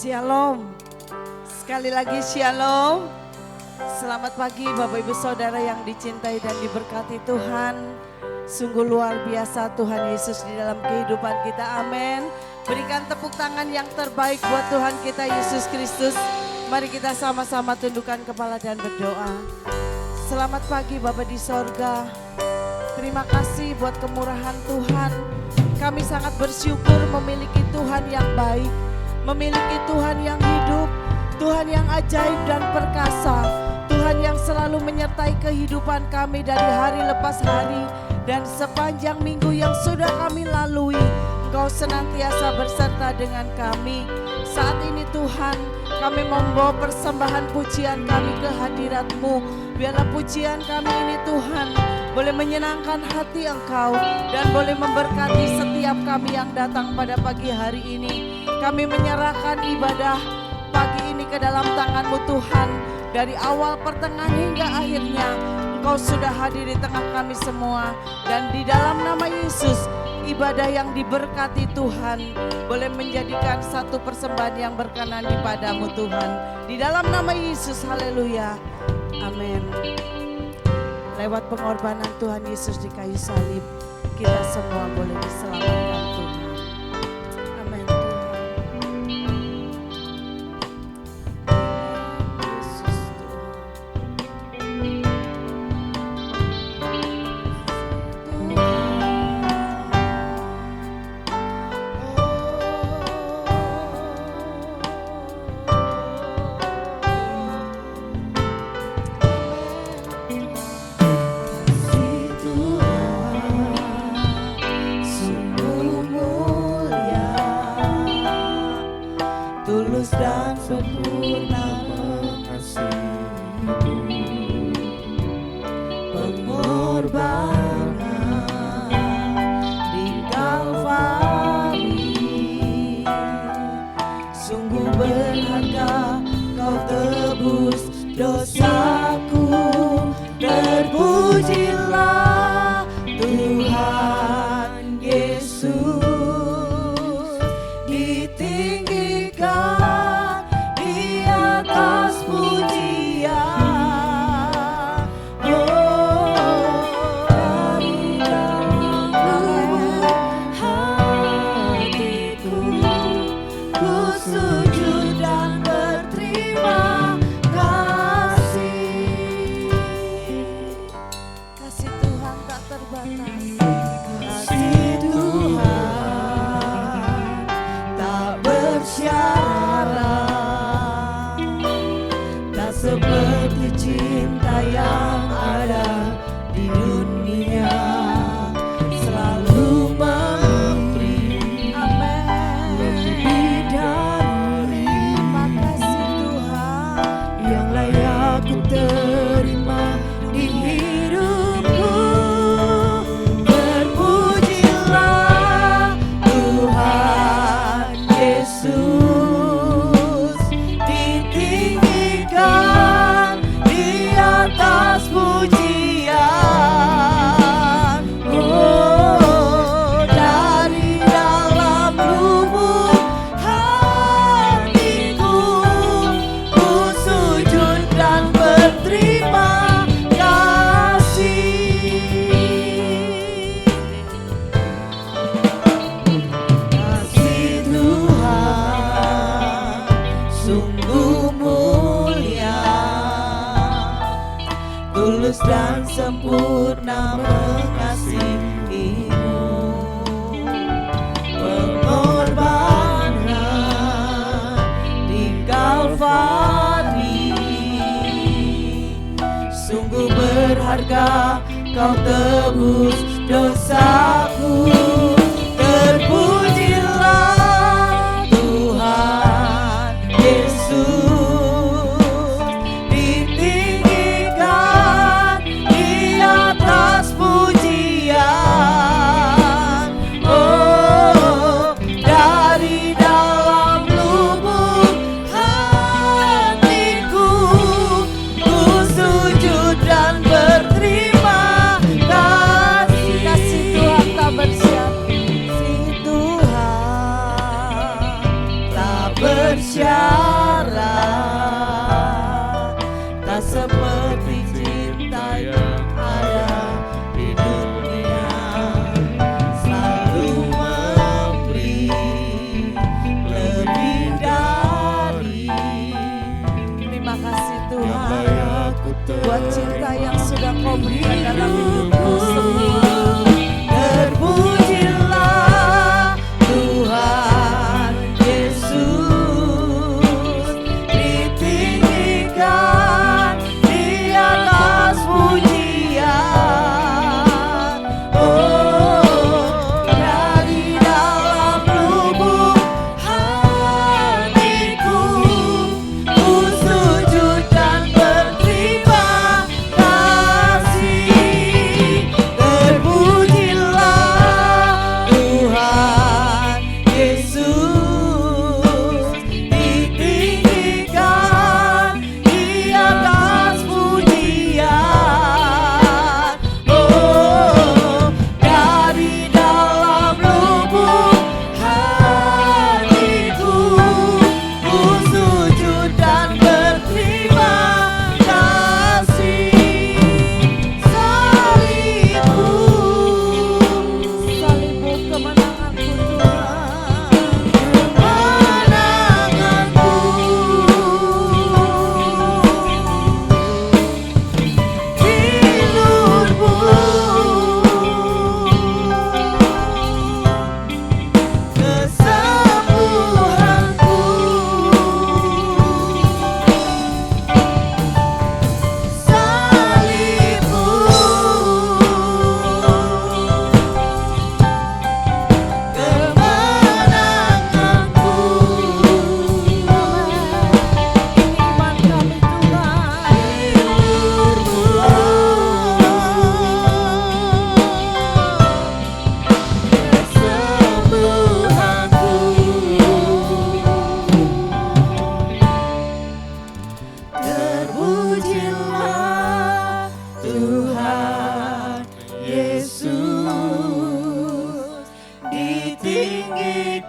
Shalom. Sekali lagi shalom. Selamat pagi Bapak Ibu Saudara yang dicintai dan diberkati Tuhan. Sungguh luar biasa Tuhan Yesus di dalam kehidupan kita. Amin. Berikan tepuk tangan yang terbaik buat Tuhan kita Yesus Kristus. Mari kita sama-sama tundukkan kepala dan berdoa. Selamat pagi Bapa di sorga. Terima kasih buat kemurahan Tuhan. Kami sangat bersyukur memiliki Tuhan yang baik, memiliki Tuhan yang hidup, Tuhan yang ajaib dan perkasa, Tuhan yang selalu menyertai kehidupan kami dari hari lepas hari dan sepanjang minggu yang sudah kami lalui. Engkau senantiasa berserta dengan kami. Saat ini Tuhan, kami membawa persembahan pujian kami ke hadirat-Mu. Biarlah pujian kami ini Tuhan boleh menyenangkan hati Engkau dan boleh memberkati setiap kami yang datang pada pagi hari ini. Kami menyerahkan ibadah pagi ini ke dalam tangan-Mu Tuhan. Dari awal, pertengahan hingga akhirnya Engkau sudah hadir di tengah kami semua. Dan di dalam nama Yesus, ibadah yang diberkati Tuhan boleh menjadikan satu persembahan yang berkenan di padamu Tuhan. Di dalam nama Yesus, haleluya, amin. Lewat pengorbanan Tuhan Yesus di kayu salib, kita semua boleh diselamatkan Tuhan. Amin Tuhan. Yesus dan sempurna mengasihi-Mu, pengorbanan di Kalvari sungguh berharga. Kau tebus dosaku, terpujilah Tuhan Yesus, ditinggikan di atas pujian. Oh, dari dalam lubuk hatiku, ku sujud dan berterima kasih. Kasih Tuhan tak terbatas. Kasih Tuhan tak bersyarat, tak seperti cinta yang ada di dunia, selalu memberi lebih dari makasih Tuhan yang layak ku terima di hidupku. Terpujilah Tuhan Yesus, ditinggikan di atas pujian. Oh, dari dalam lubuk hatiku, ku sujud dan berterima kasih. Kasih Tuhan sungguh mulia, tulus dan sempurna mengasihi-Mu, pengorbanan di Kalvari sungguh berharga. Kau tebus dosaku, terpujilah Tuhan Yesus, ditinggikan di atas pujian. Oh, dari dalam lubuk hatiku, ku sujud dan berterima kasih. Kasih Tuhan tak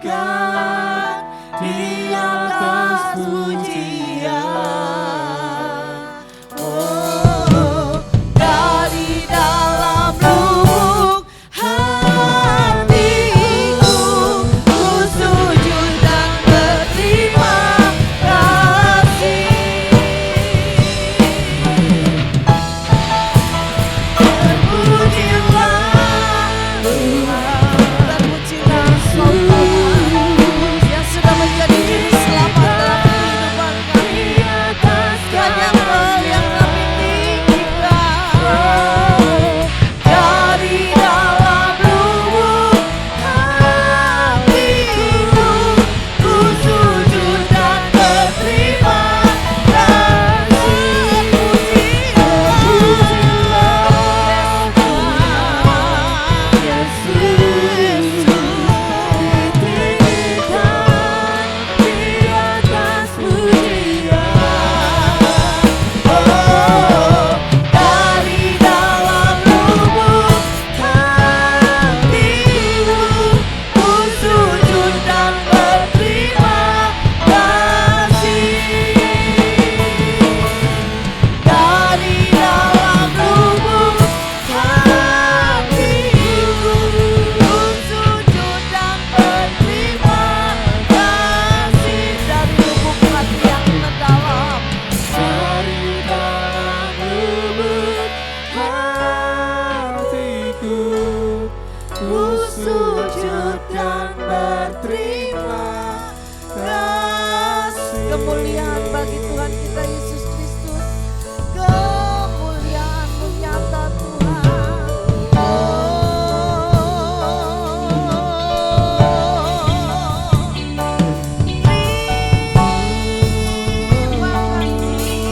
di atas pujian. Oh, dari dalam lubuk hatiku ku sujud dan berterima kasih. Kemuliaan bagi Tuhan kita Yesus Kristus, kemuliaan-Mu nyata Tuhan. Terima kasih.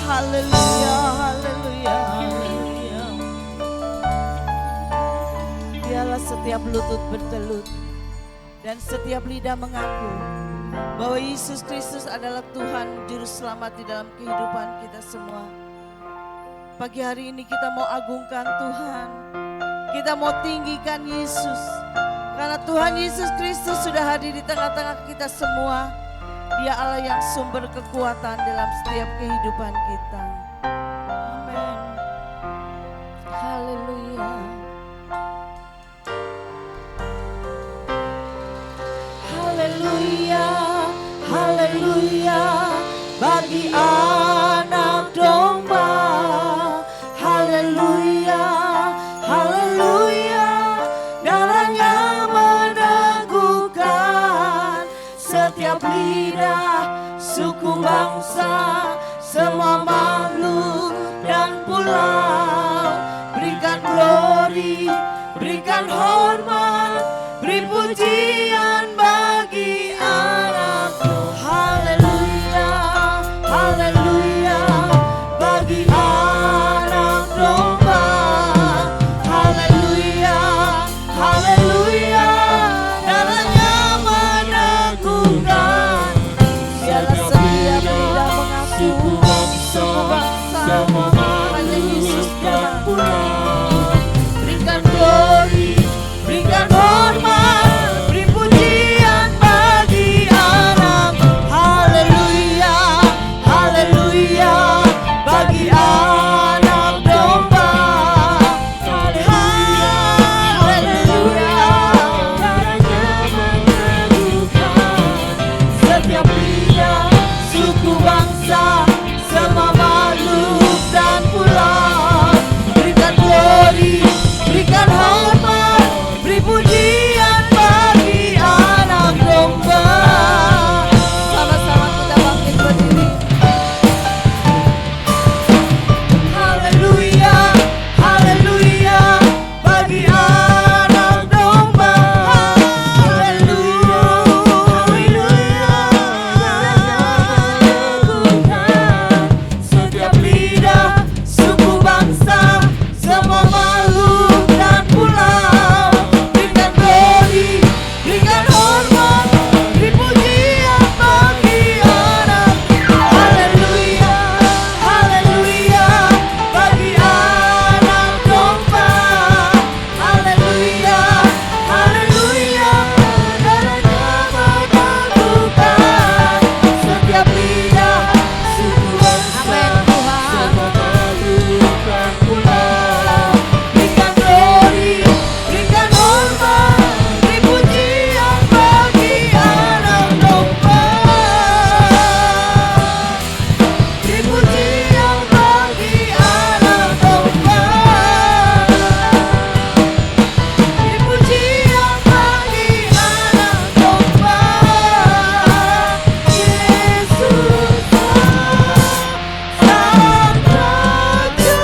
Haleluya, haleluya. Setiap lutut bertelut dan setiap lidah mengaku bahwa Yesus Kristus adalah Tuhan Juru Selamat di dalam kehidupan kita semua. Pagi hari ini kita mau agungkan Tuhan, kita mau tinggikan Yesus, karena Tuhan Yesus Kristus sudah hadir di tengah-tengah kita semua. Dia Allah yang sumber kekuatan dalam setiap kehidupan kita. Amin. Haleluya. Haleluya, haleluya, bagi anak domba. Haleluya, haleluya, darahnya meneguhkan setiap lidah, suku bangsa, semua makhluk dan pulau. Berikan glory, berikan hormat, beri pujian bagi anakmu. Haleluya, haleluya, bagi suku bangsa, semua makhluk dan pulau. Berikan glory, berikan hormat, beri pujian bagi anak. Haleluya, haleluya, bagi anak domba. Haleluya, Caranya meneguhkan setiap lidah, suku bangsa, semua makhluk dan pulau. Berikan glory, berikan hormat, beri pujian bagi anak domba. Sama-sama kita bangkit berdiri. Haleluya, haleluya, bagi anak domba. Haleluya, haleluya, setiap lidah, suku bangsa, semua makhluk dan pulau. Berikan glory, berikan hormat, beri pujian bagi anak. Haleluya, haleluya, bagi anak domba. Haleluya, haleluya, darahnya meneguhkan setiap lidah, suku bangsa, semua makhluk dan pulau. berikan glory, berikan hormat, beri pujian bagi anak domba. Beri pujian bagi anak domba. Beri pujian bagi anak domba. Yesus Sang Raja.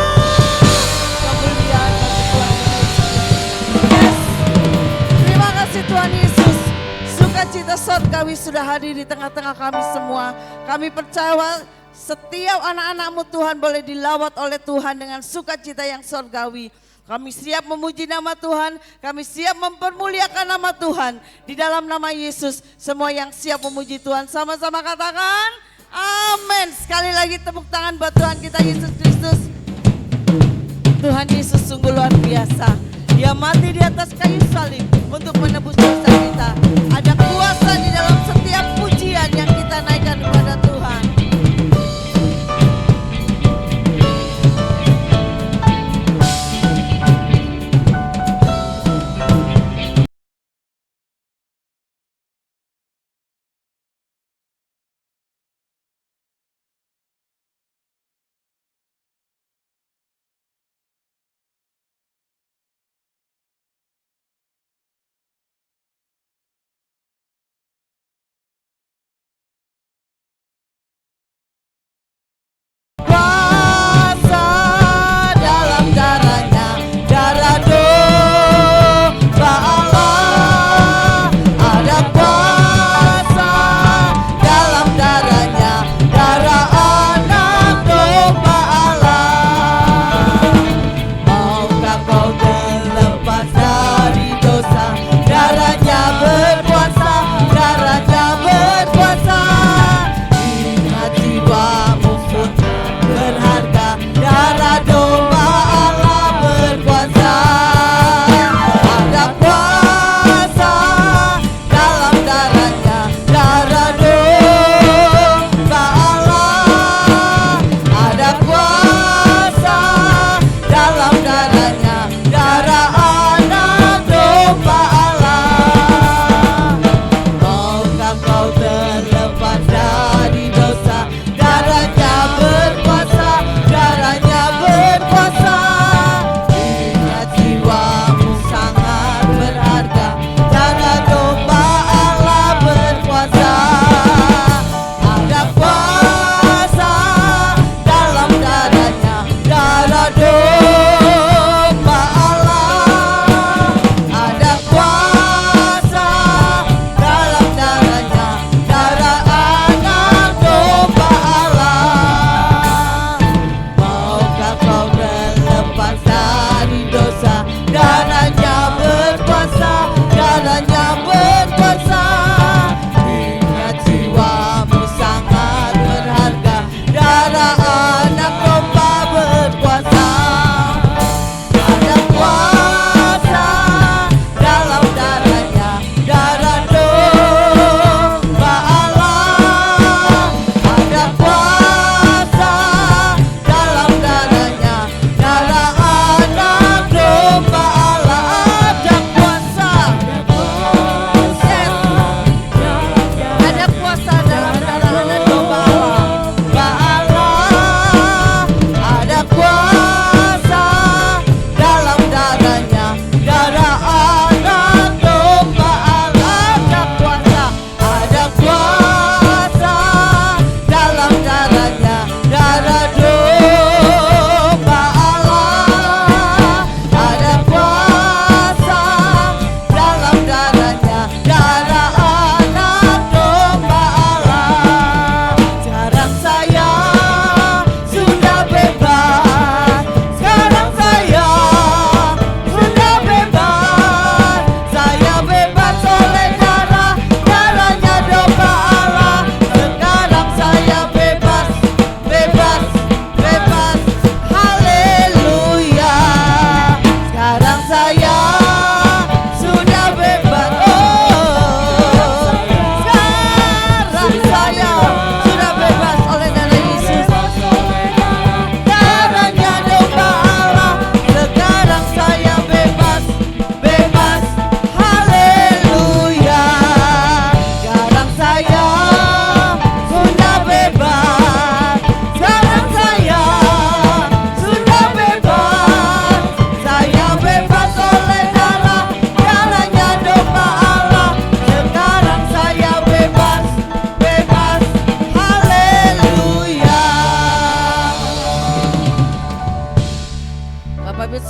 Kemuliaan bagi Tuhan Yesus. Yes. Terima kasih Tuhan Yesus. Sukacita sorgawi sudah hadir di tengah-tengah kami semua. Kami percaya setiap anak-anak-Mu Tuhan boleh dilawat oleh Tuhan dengan sukacita yang sorgawi. Kami siap memuji nama Tuhan, kami siap mempermuliakan nama Tuhan. Di dalam nama Yesus, semua yang siap memuji Tuhan sama-sama katakan amin. Sekali lagi tepuk tangan buat Tuhan kita Yesus Kristus. Tuhan Yesus sungguh luar biasa. Dia mati di atas kayu salib untuk menebus dosa kita. Ada kuasa di dalam setiap pujian yang kita naikkan kepada Tuhan.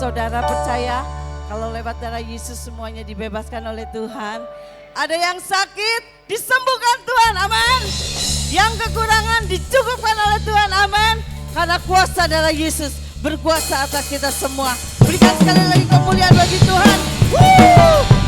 saudara percaya kalau lewat darah Yesus semuanya dibebaskan oleh Tuhan. Ada yang sakit disembuhkan Tuhan, amin. Yang kekurangan dicukupkan oleh Tuhan, amin. Karena kuasa darah Yesus berkuasa atas kita semua. Berikan sekali lagi kemuliaan bagi Tuhan. Woo!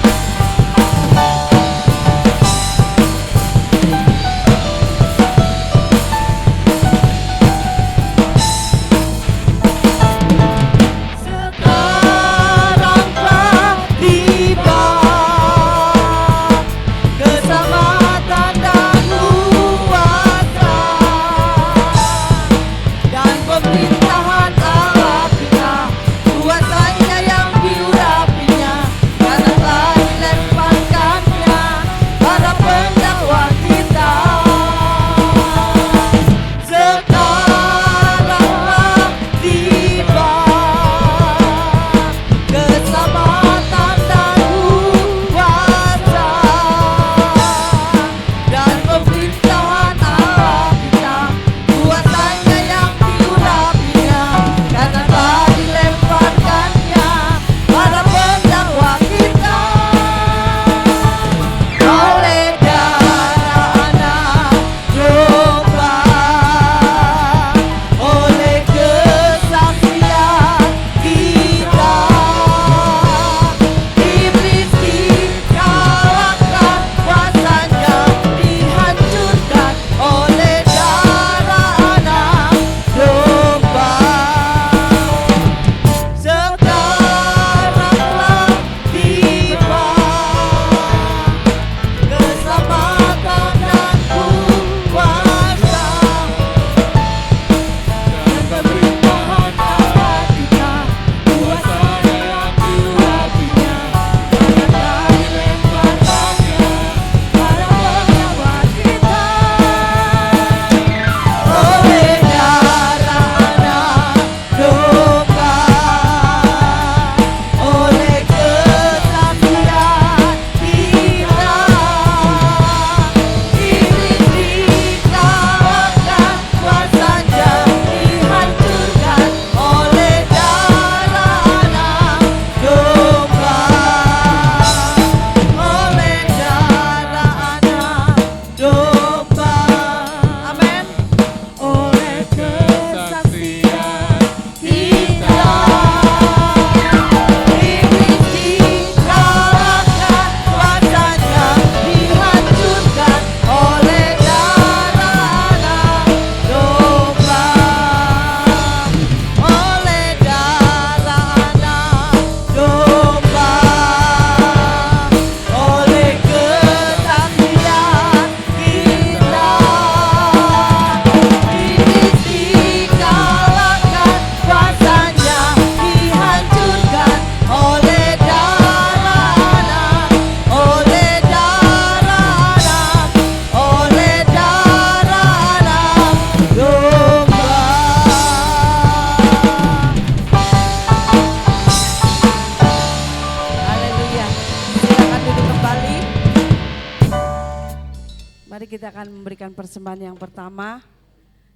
Kita akan memberikan persembahan yang pertama.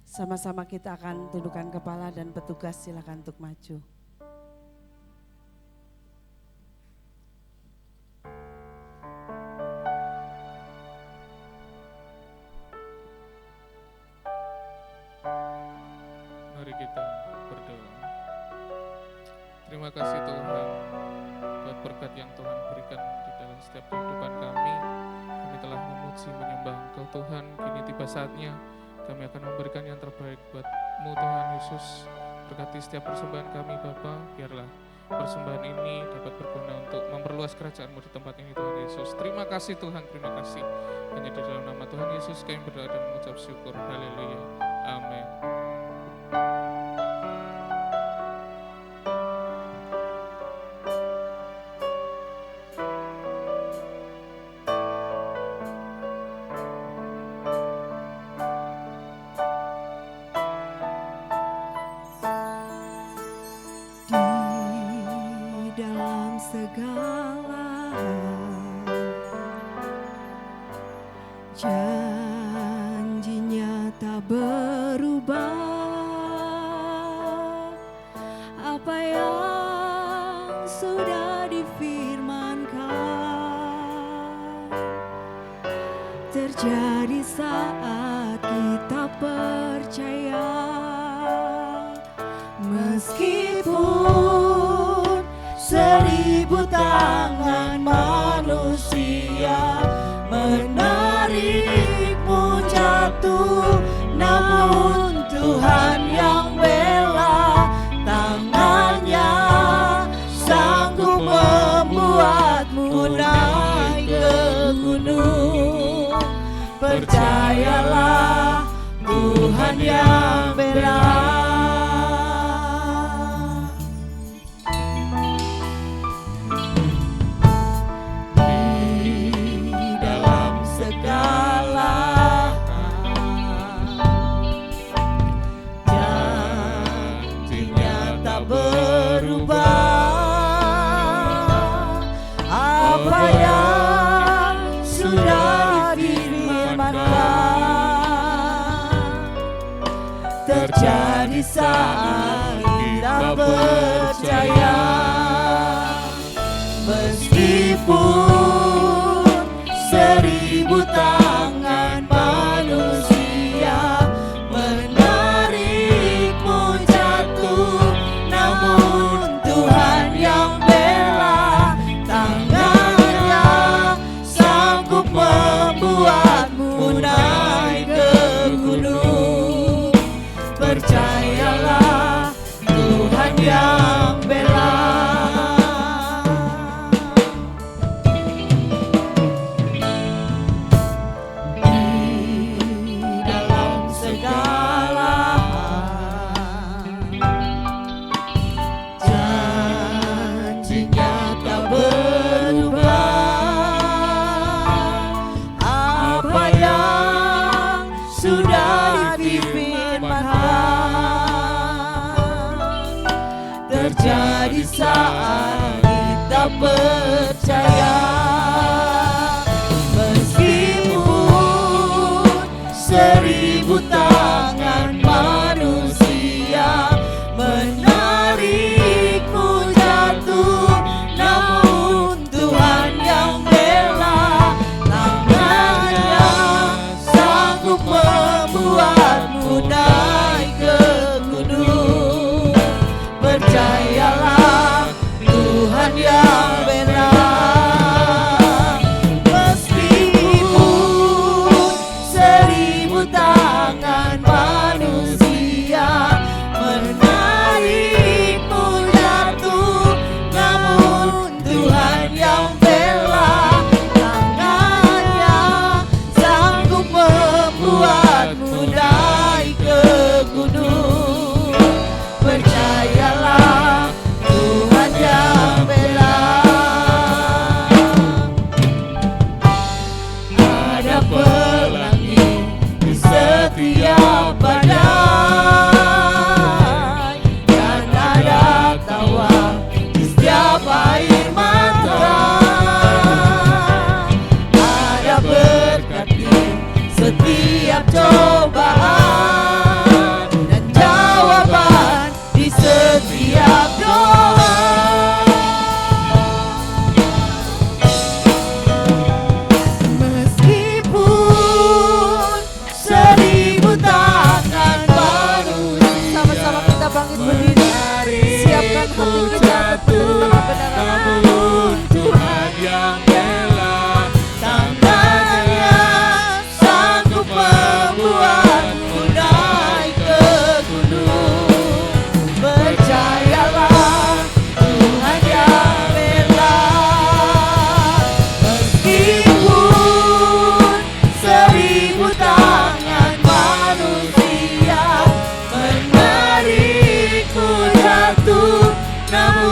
Sama-sama kita akan tundukkan kepala dan petugas silakan untuk maju. Mari kita berdoa. Terima kasih Tuhan buat berkat yang Tuhan berikan di dalam setiap kehidupan kami. Kami telah memuji menyembah Engkau Tuhan. Kini tiba saatnya kami akan memberikan yang terbaik buat-Mu Tuhan Yesus. Berkati setiap persembahan kami Bapa. Biarlah persembahan ini dapat berguna untuk memperluas kerajaan-Mu di tempat ini Tuhan Yesus. Terima kasih Tuhan, terima kasih. Hanya di dalam nama Tuhan Yesus kami berdoa dan mengucap syukur. Haleluya. Amin. segala janjinya tak berubah. Apa yang sudah difirmankan terjadi saat kita percaya. Meskipun 1000 tangan manusia menarikmu jatuh, namun Tuhan yang bela, tangannya sanggup membuatmu naik ke gunung. Percayalah, Tuhan yang bela. Terjadi saat kita percaya. Meskipun 1000 tangan manusia menarikmu jatuh, namun Tuhan yang bela, tangannya sanggup membuatmu naik ke gunung. Percayalah, Tuhan yang bela. Di dalam segala janjinya tak berubah. Apa yang sudah difirmankan terjadi saat kita percaya. Meskipun 1000 tangan manusia menarikmu jatuh, namun Tuhan yang bela, tangannya sanggup membuatmu naik ke gunung. Percayalah, Tuhan yang bela. Meskipun 1000 tangan manusia menarikmu jatuh, namun Tuhan yang bela, tangannya sanggup membuatmu naik ke gunung. Percayalah, Tuhan yang bela. Ada pelangi di setiap badai, dan ada tawa di setiap air mata. Ada berkat di setiap cobaan, dan jawaban di setiap doa. Meskipun 1000 tangan manusia, sama-sama kita bangkit berdiri, siapkan hati kita untuk kebenaran. Namun Tuhan yang bela, tangannya sanggup membuatmu naik ke gunung. Percayalah, Tuhan yang bela. Meskipun 1000 tangan manusia menarikmu jatuh, namun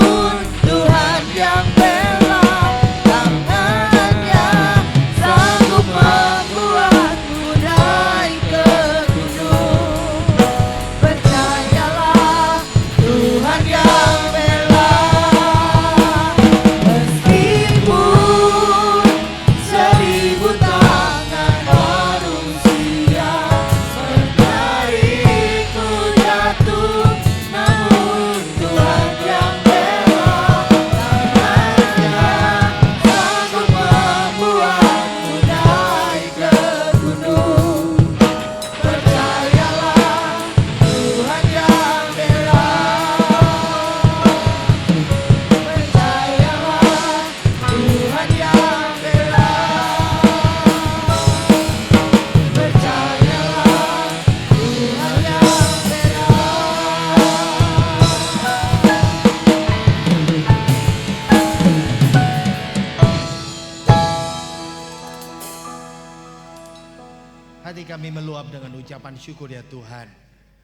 hati kami meluap dengan ucapan syukur ya Tuhan.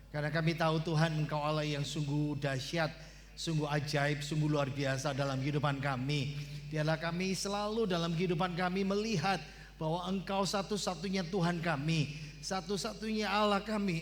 Karena kami tahu Tuhan Engkau Allah yang sungguh dahsyat, sungguh ajaib, sungguh luar biasa dalam kehidupan kami. Biarlah kami selalu dalam kehidupan kami melihat bahwa Engkau satu-satunya Tuhan kami, satu-satunya Allah kami,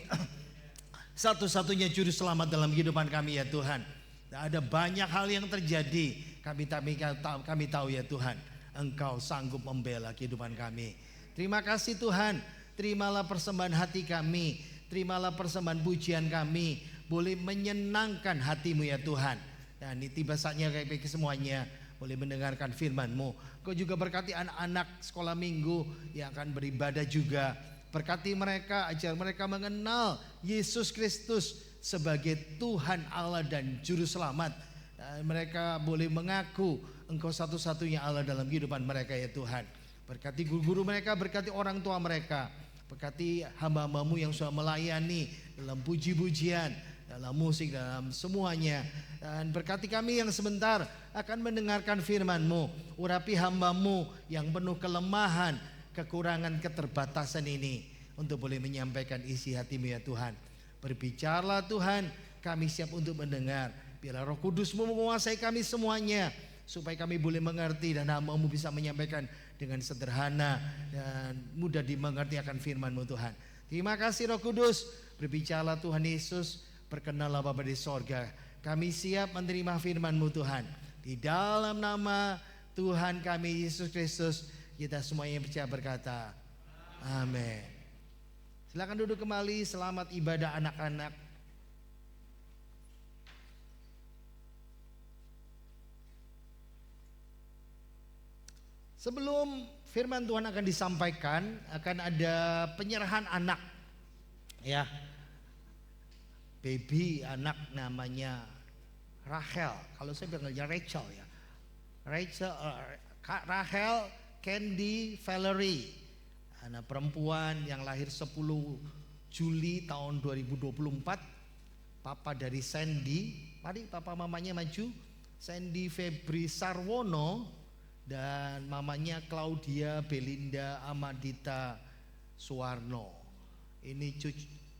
satu-satunya juru selamat dalam kehidupan kami ya Tuhan. Ada banyak hal yang terjadi, kami tahu ya Tuhan, Engkau sanggup membela kehidupan kami. Terima kasih Tuhan, terimalah persembahan hati kami, terimalah persembahan pujian kami, boleh menyenangkan hatimu ya Tuhan. Dan tiba saatnya kami semuanya boleh mendengarkan firman-Mu. Kau juga berkati anak-anak sekolah minggu yang akan beribadah juga. Berkati mereka, ajar mereka mengenal Yesus Kristus sebagai Tuhan Allah dan Juru Selamat. Dan mereka boleh mengaku Engkau satu-satunya Allah dalam kehidupan mereka ya Tuhan. Berkati guru-guru mereka, berkati orang tua mereka, berkati hamba-Hamba-Mu yang sudah melayani dalam puji-pujian, dalam musik, dalam semuanya. Dan berkati kami yang sebentar akan mendengarkan firman-Mu. Urapi hamba-Mu yang penuh kelemahan, kekurangan, keterbatasan ini, untuk boleh menyampaikan isi hati-Mu ya Tuhan. Berbicaralah Tuhan, kami siap untuk mendengar. Biarlah Roh Kudus-Mu menguasai kami semuanya, supaya kami boleh mengerti dan hamba-Mu bisa menyampaikan dengan sederhana dan mudah dimengerti akan firman-Mu Tuhan. Terima kasih Roh Kudus, berbicaralah Tuhan Yesus, berkenallah Bapa di sorga. Kami siap menerima firman-Mu Tuhan. Di dalam nama Tuhan kami Yesus Kristus, kita semuanya percaya berkata amin. Silakan duduk kembali, selamat ibadah anak-anak. Sebelum firman Tuhan akan disampaikan, akan ada penyerahan anak, ya, baby anak namanya Rachel. Kalau saya bilangnya Rachel ya, Rachel Candy Valerie, anak perempuan yang lahir 10 Juli tahun 2024. Papa dari Sandy, mari papa mamanya maju, Sandy Febri Sarwono, dan mamanya Claudia Belinda Amadita Suwarno. Ini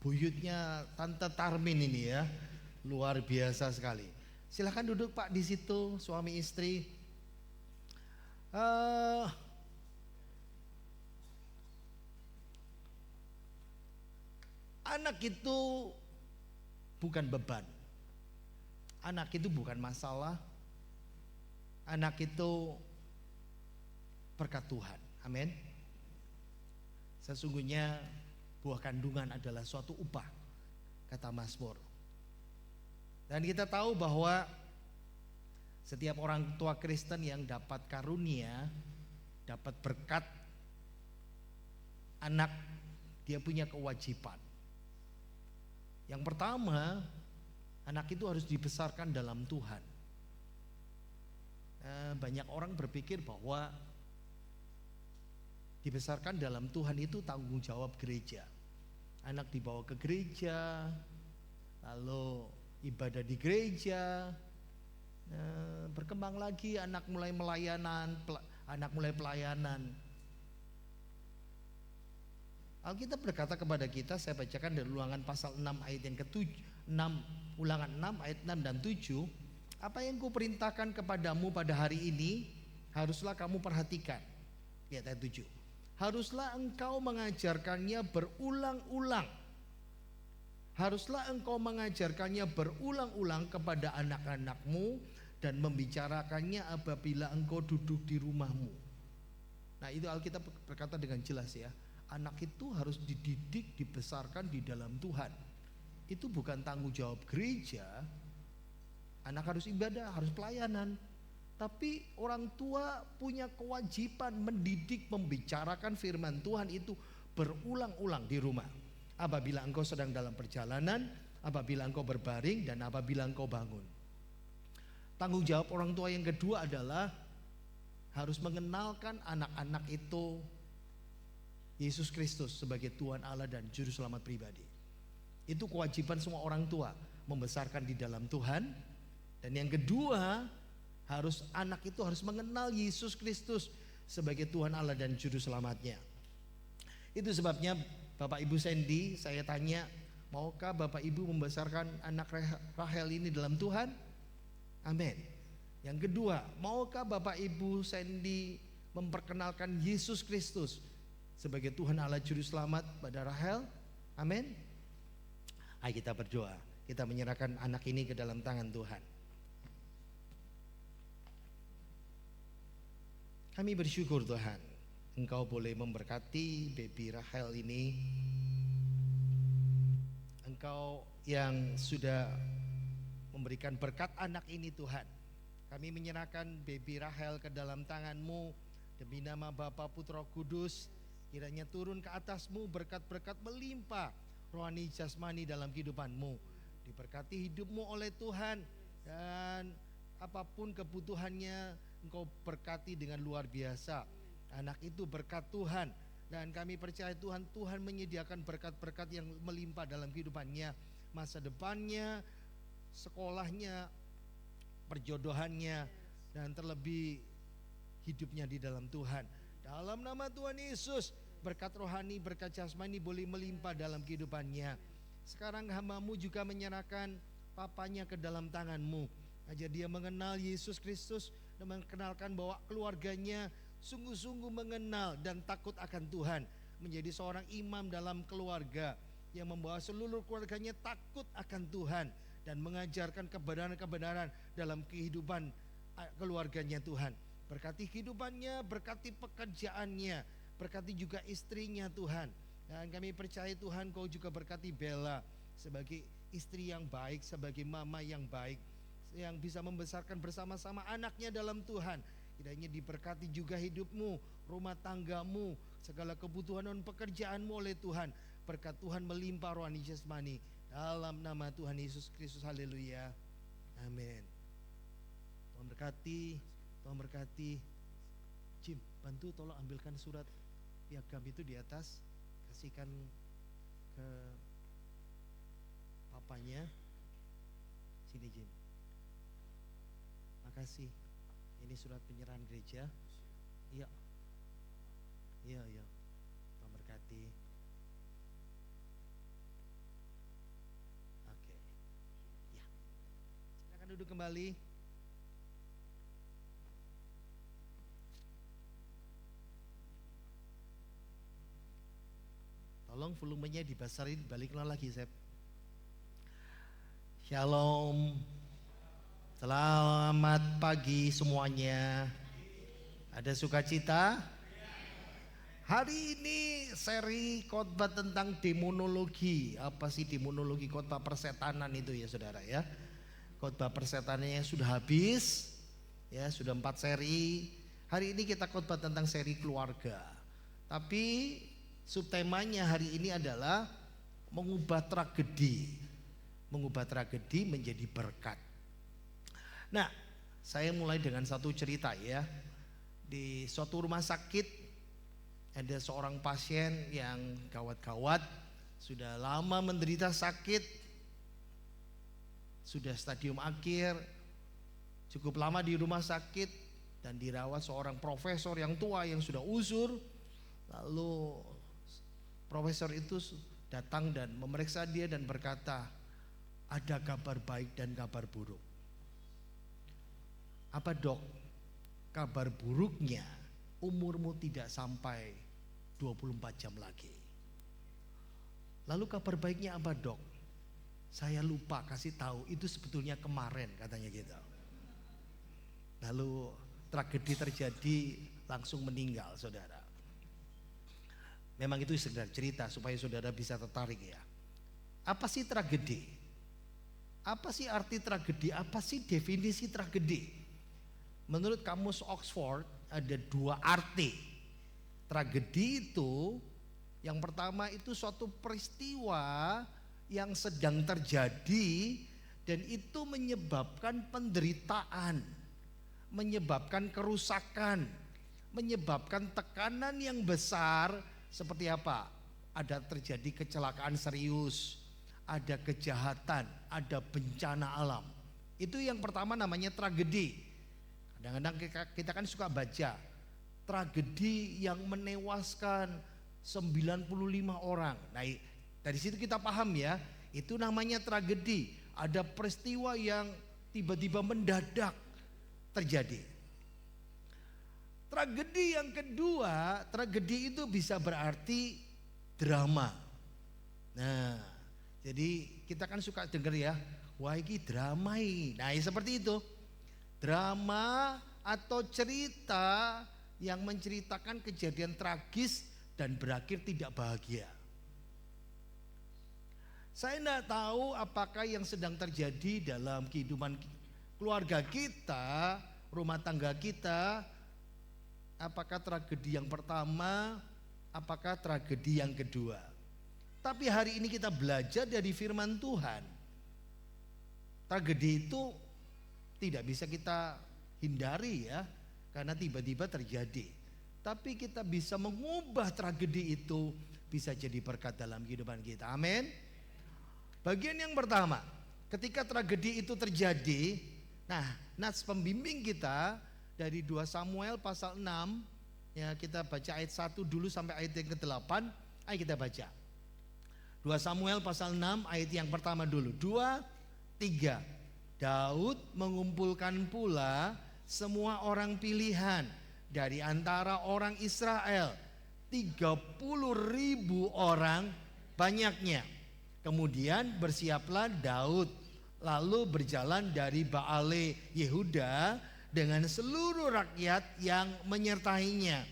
buyutnya Tante Tarmin ini ya, luar biasa sekali. Silahkan duduk Pak di situ, suami istri. Anak itu bukan beban, anak itu bukan masalah, anak itu berkat Tuhan. Amin. Sesungguhnya buah kandungan adalah suatu upah, kata Mazmur. Dan kita tahu bahwa setiap orang tua Kristen yang dapat karunia, dapat berkat anak, dia punya kewajiban. Yang pertama, anak itu harus dibesarkan dalam Tuhan. Banyak orang berpikir bahwa dibesarkan dalam Tuhan itu tanggung jawab gereja. Anak dibawa ke gereja, lalu ibadah di gereja, berkembang lagi, anak mulai pelayanan. Alkitab berkata kepada kita, saya bacakan dari Ulangan pasal 6 ayat yang ke-7, Ulangan 6 ayat 6 dan 7. Apa yang kuperintahkan kepadamu pada hari ini haruslah kamu perhatikan. Lihat ayat 7. Haruslah engkau mengajarkannya berulang-ulang. Haruslah engkau mengajarkannya berulang-ulang kepada anak-anakmu dan membicarakannya apabila engkau duduk di rumahmu. Nah, itu Alkitab berkata dengan jelas ya. Anak itu harus dididik, dibesarkan di dalam Tuhan. Itu bukan tanggung jawab gereja. Anak harus ibadah, harus pelayanan. Tapi orang tua punya kewajiban mendidik, membicarakan firman Tuhan itu berulang-ulang di rumah. Apabila engkau sedang dalam perjalanan, apabila engkau berbaring, dan apabila engkau bangun. Tanggung jawab orang tua yang kedua adalah harus mengenalkan anak-anak itu Yesus Kristus sebagai Tuhan Allah dan Juru Selamat pribadi. Itu kewajiban semua orang tua, membesarkan di dalam Tuhan. Dan yang kedua, anak itu harus mengenal Yesus Kristus sebagai Tuhan Allah dan Juru Selamatnya. Itu sebabnya Bapak Ibu Sandy, saya tanya, maukah Bapak Ibu membesarkan anak Rahel ini dalam Tuhan? Amin. Yang kedua, maukah Bapak Ibu Sandy memperkenalkan Yesus Kristus sebagai Tuhan Allah Juru Selamat pada Rahel? Amin. Ayo kita berdoa, kita menyerahkan anak ini ke dalam tangan Tuhan. Kami bersyukur Tuhan, Engkau boleh memberkati baby Rahel ini. Engkau yang sudah memberikan berkat anak ini Tuhan. Kami menyerahkan baby Rahel ke dalam tangan-Mu. Demi nama Bapa, Putra, Kudus, kiranya turun ke atas-Mu berkat-berkat melimpah rohani jasmani dalam kehidupan-Mu. Diberkati hidup-Mu oleh Tuhan, dan apapun kebutuhannya Engkau berkati dengan luar biasa. Anak itu berkat Tuhan, dan kami percaya Tuhan menyediakan berkat-berkat yang melimpah dalam kehidupannya, masa depannya, sekolahnya, perjodohannya, dan terlebih hidupnya di dalam Tuhan. Dalam nama Tuhan Yesus, berkat rohani, berkat jasmani boleh melimpah dalam kehidupannya. Sekarang hamba-Mu juga menyerahkan papanya ke dalam tangan-Mu. Ajar dia mengenal Yesus Kristus dan mengenalkan bahwa keluarganya sungguh-sungguh mengenal dan takut akan Tuhan, menjadi seorang imam dalam keluarga yang membawa seluruh keluarganya takut akan Tuhan dan mengajarkan kebenaran-kebenaran dalam kehidupan keluarganya Tuhan. Berkati kehidupannya, berkati pekerjaannya, berkati juga istrinya Tuhan. Dan kami percaya Tuhan Kau juga berkati Bella sebagai istri yang baik, sebagai mama yang baik, yang bisa membesarkan bersama-sama anaknya dalam Tuhan. Kiranya diberkati juga hidup-Mu, rumah tangga-Mu, segala kebutuhan dan pekerjaan-Mu oleh Tuhan. Berkat Tuhan melimpah rohani jasmani. Dalam nama Tuhan Yesus Kristus, haleluya. Amin. Tuhan berkati, Tuhan berkati. Jim, bantu tolong ambilkan surat piagam itu di atas, kasihkan ke papanya. Sini Jim. Makasih. Ini surat penyerahan gereja. Iya. Iya. Tuhan berkati. Oke. Ya. Silakan duduk kembali. Tolong volumenya dibesarin, baliklah lagi, Sep. Shalom. Selamat pagi semuanya. Ada sukacita? Hari ini seri khotbah tentang demonologi. Apa sih demonologi? Khotbah persetanan itu ya saudara ya. Khotbah persetanannya sudah habis. Ya, sudah 4 seri. Hari ini kita khotbah tentang seri keluarga. Tapi subtemanya hari ini adalah mengubah tragedi. Mengubah tragedi menjadi berkat. Nah, saya mulai dengan satu cerita ya. Di suatu rumah sakit ada seorang pasien yang gawat-gawat, sudah lama menderita sakit, sudah stadium akhir, cukup lama di rumah sakit dan dirawat seorang profesor yang tua yang sudah uzur. Lalu profesor itu datang dan memeriksa dia dan berkata, ada kabar baik dan kabar buruk. Apa dok? Kabar buruknya umurmu tidak sampai 24 jam lagi. Lalu kabar baiknya apa dok? Saya lupa kasih tahu, itu sebetulnya kemarin katanya gitu. Lalu tragedi terjadi, langsung meninggal saudara. Memang itu sekedar cerita supaya saudara bisa tertarik ya. Apa sih tragedi? Apa sih arti tragedi? Apa sih definisi tragedi? Menurut kamus Oxford ada 2 arti. Tragedi itu yang pertama itu suatu peristiwa yang sedang terjadi dan itu menyebabkan penderitaan, menyebabkan kerusakan, menyebabkan tekanan yang besar. Seperti apa? Ada terjadi kecelakaan serius, ada kejahatan, ada bencana alam. Itu yang pertama namanya tragedi. Kadang-kadang kita kan suka baca tragedi yang menewaskan, 95 orang. Nah, dari situ kita paham ya, itu namanya tragedi. Ada peristiwa yang tiba-tiba mendadak terjadi. Tragedi yang kedua, tragedi itu bisa berarti drama. Nah, jadi kita kan suka dengar ya, wah ini drama ini. Nah, seperti itu. Drama atau cerita yang menceritakan kejadian tragis dan berakhir tidak bahagia. Saya tidak tahu apakah yang sedang terjadi dalam kehidupan keluarga kita, rumah tangga kita, apakah tragedi yang pertama, apakah tragedi yang kedua. Tapi hari ini kita belajar dari firman Tuhan. Tragedi itu tidak bisa kita hindari ya, karena tiba-tiba terjadi. Tapi kita bisa mengubah tragedi itu, bisa jadi berkat dalam kehidupan kita. Amin. Bagian yang pertama, ketika tragedi itu terjadi, nah nats pembimbing kita dari 2 Samuel pasal 6, ya kita baca ayat 1 dulu sampai ayat yang ke-8. Ayo kita baca 2 Samuel pasal 6 ayat yang pertama dulu. 2, 3. Daud mengumpulkan pula semua orang pilihan dari antara orang Israel, 30.000 orang banyaknya. Kemudian bersiaplah Daud lalu berjalan dari Baale Yehuda dengan seluruh rakyat yang menyertainya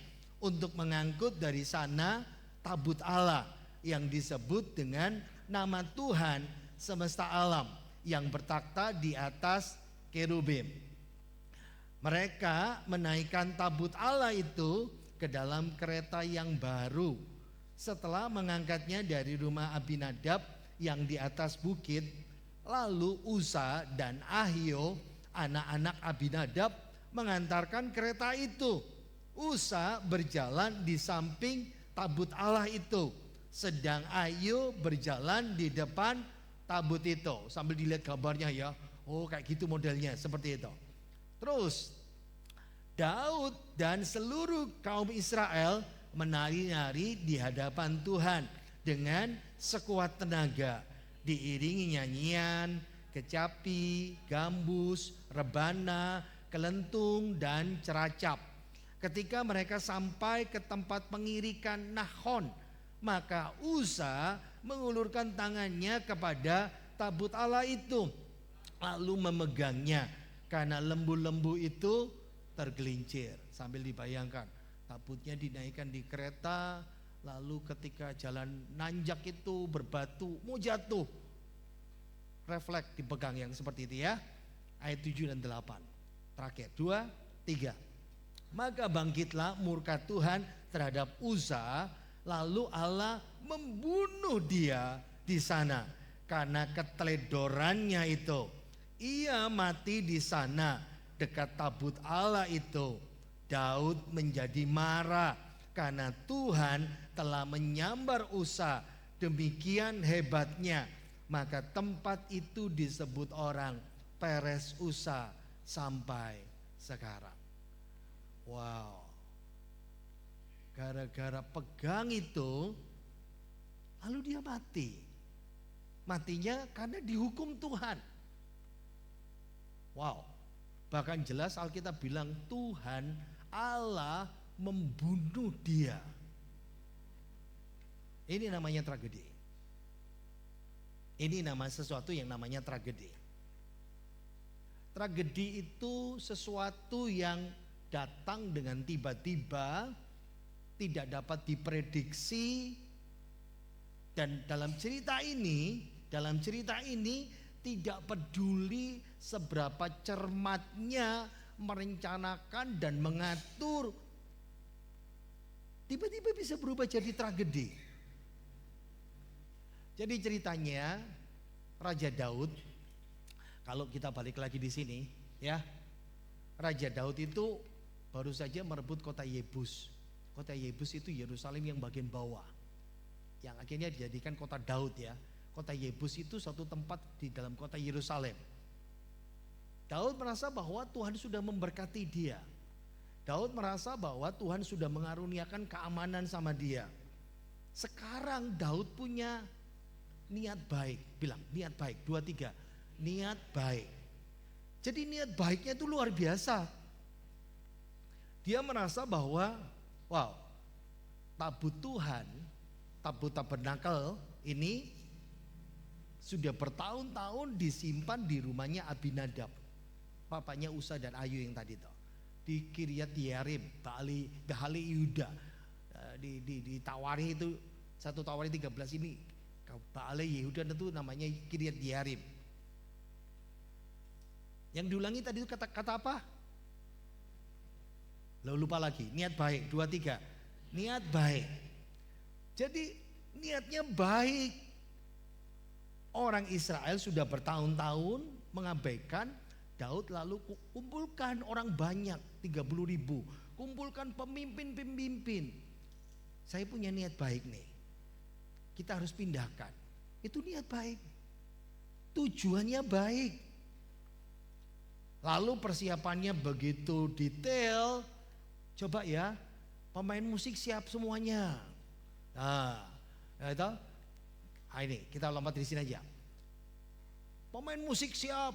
untuk mengangkut dari sana tabut Allah yang disebut dengan nama Tuhan semesta alam yang bertakhta di atas kerubim. Mereka menaikkan tabut Allah itu ke dalam kereta yang baru. Setelah mengangkatnya dari rumah Abinadab yang di atas bukit, lalu Usa dan Ahio, anak-anak Abinadab, mengantarkan kereta itu. Usa berjalan di samping tabut Allah itu, sedang Ahio berjalan di depan tabut itu. Sambil dilihat gambarnya ya, oh kayak gitu modelnya, seperti itu. Terus Daud dan seluruh kaum Israel menari-nari di hadapan Tuhan dengan sekuat tenaga, diiringi nyanyian, kecapi, gambus, rebana, kelentung dan ceracap. Ketika mereka sampai ke tempat pengirikan Nahon, maka Usa mengulurkan tangannya kepada tabut Allah itu, lalu memegangnya karena lembu-lembu itu tergelincir. Sambil dibayangkan, tabutnya dinaikkan di kereta, lalu ketika jalan nanjak itu berbatu, mau jatuh, refleks dipegang yang seperti itu ya. Ayat 7 dan 8. Terakhir 2, 3. Maka bangkitlah murka Tuhan terhadap Usa, lalu Allah membunuh dia di sana karena keteledorannya itu. Ia mati di sana dekat tabut Allah itu. Daud menjadi marah karena Tuhan telah menyambar Usa demikian hebatnya. Maka tempat itu disebut orang Peres Usa sampai sekarang. Wow. Gara-gara pegang itu, lalu dia mati. Matinya karena dihukum Tuhan. Wow. Bahkan jelas Alkitab bilang Tuhan Allah membunuh dia. Ini namanya tragedi. Ini nama sesuatu yang namanya tragedi. Tragedi itu sesuatu yang datang dengan tiba-tiba, tidak dapat diprediksi, dan dalam cerita ini tidak peduli seberapa cermatnya merencanakan dan mengatur, tiba-tiba bisa berubah jadi tragedi. Jadi ceritanya Raja Daud, kalau kita balik lagi di sini ya, Raja Daud itu baru saja merebut kota Yebus. Kota Yebus itu Yerusalem yang bagian bawah, yang akhirnya dijadikan kota Daud ya. Kota Yebus itu suatu tempat di dalam kota Yerusalem. Daud merasa bahwa Tuhan sudah memberkati dia. Daud merasa bahwa Tuhan sudah mengaruniakan keamanan sama dia. Sekarang Daud punya niat baik. Bilang niat baik, 2, 3. Niat baik. Jadi niat baiknya itu luar biasa. Dia merasa bahwa wow, tabut Tuhan, tabut tabernakel ini sudah bertahun-tahun disimpan di rumahnya Abinadab, bapaknya Usa dan Ayu yang tadi tuh, di Kiryat Yearim, Baali Yuda, ditawari itu 1 Tawari 13 ini Baali Yehuda itu namanya Kiryat Yearim. Yang diulangi tadi itu kata apa? Lalu lupa lagi. Niat baik, 2, 3. Niat baik. Jadi niatnya baik. Orang Israel sudah bertahun-tahun mengabaikan Daud, lalu kumpulkan orang banyak 30.000. Kumpulkan pemimpin-pemimpin. Saya punya niat baik nih. Kita harus pindahkan. Itu niat baik. Tujuannya baik. Lalu persiapannya begitu detail. Coba ya, pemain musik siap semuanya. Nah, itu. Ini kita lompat di sini aja. Pemain musik siap,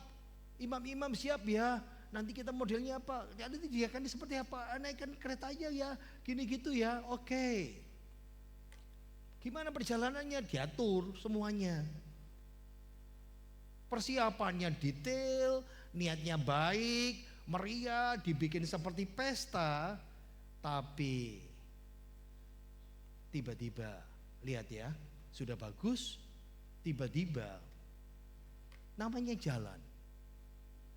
imam-imam siap ya. Nanti kita modelnya apa? Nanti dia kan seperti apa? Naikkan kereta aja ya, gini gitu ya. Oke. Gimana perjalanannya? Diatur semuanya. Persiapannya detail, niatnya baik, meriah, dibikin seperti pesta. Tapi tiba-tiba, lihat ya, sudah bagus, tiba-tiba namanya jalan.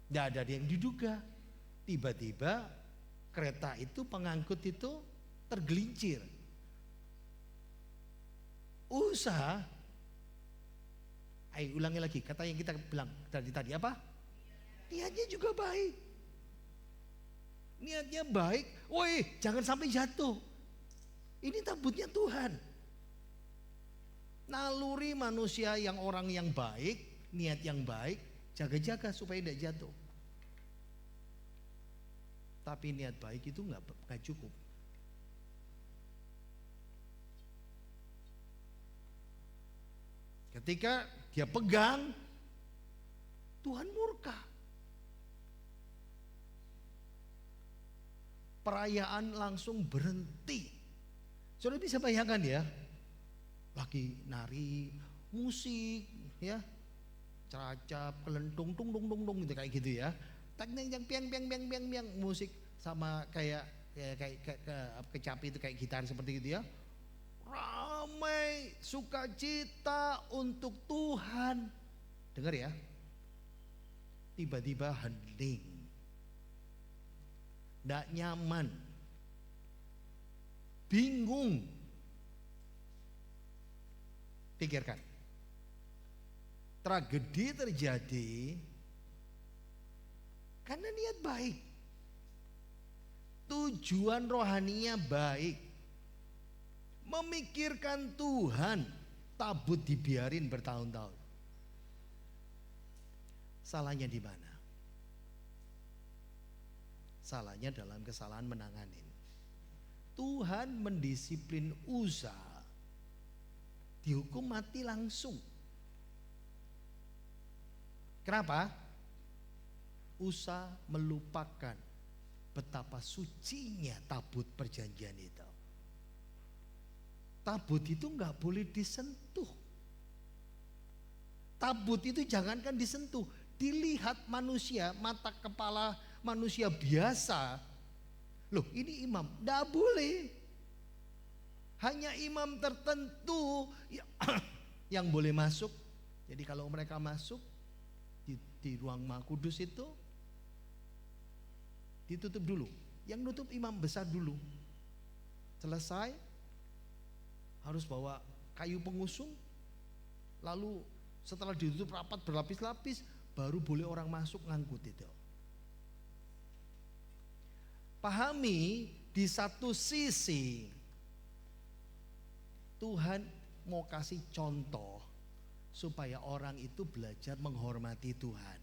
Tidak ada yang diduga. Tiba-tiba kereta itu, pengangkut itu tergelincir. Usaha, ayo ulangi lagi kata yang kita bilang tadi apa? Niatnya juga baik. Niatnya baik. Woi, jangan sampai jatuh. Ini tabutnya Tuhan. Naluri manusia yang orang yang baik, niat yang baik, jaga-jaga supaya tidak jatuh. Tapi niat baik itu nggak cukup. Ketika dia pegang, Tuhan murka. Perayaan langsung berhenti. Saudara bisa bayangkan ya, lagi nari, musik, ya, ceracap, kelentung, tung gitu kayak gitu ya. Tak yang piang, musik sama kayak kecapi itu kayak gitar seperti itu ya. Ramai, sukacita untuk Tuhan. Dengar ya. Tiba-tiba hening. Tidak nyaman. Bingung. Pikirkan. Tragedi terjadi karena niat baik. Tujuan rohaninya baik. Memikirkan Tuhan, tabut dibiarin bertahun-tahun. Salahnya di mana? Salahnya dalam kesalahan menanganin. Tuhan mendisiplin Uza, dihukum mati langsung. Kenapa? Uza melupakan betapa sucinya tabut perjanjian itu. Tabut itu nggak boleh disentuh. Tabut itu jangankan disentuh, dilihat manusia, mata kepala manusia biasa. Loh, ini imam, nggak boleh. Hanya imam tertentu yang boleh masuk. Jadi kalau mereka masuk di ruang Maha Kudus itu ditutup dulu. Yang nutup imam besar dulu. Selesai, harus bawa kayu pengusung, lalu setelah ditutup rapat berlapis-lapis, baru boleh orang masuk ngangkut itu. Pahami, di satu sisi Tuhan mau kasih contoh supaya orang itu belajar menghormati Tuhan.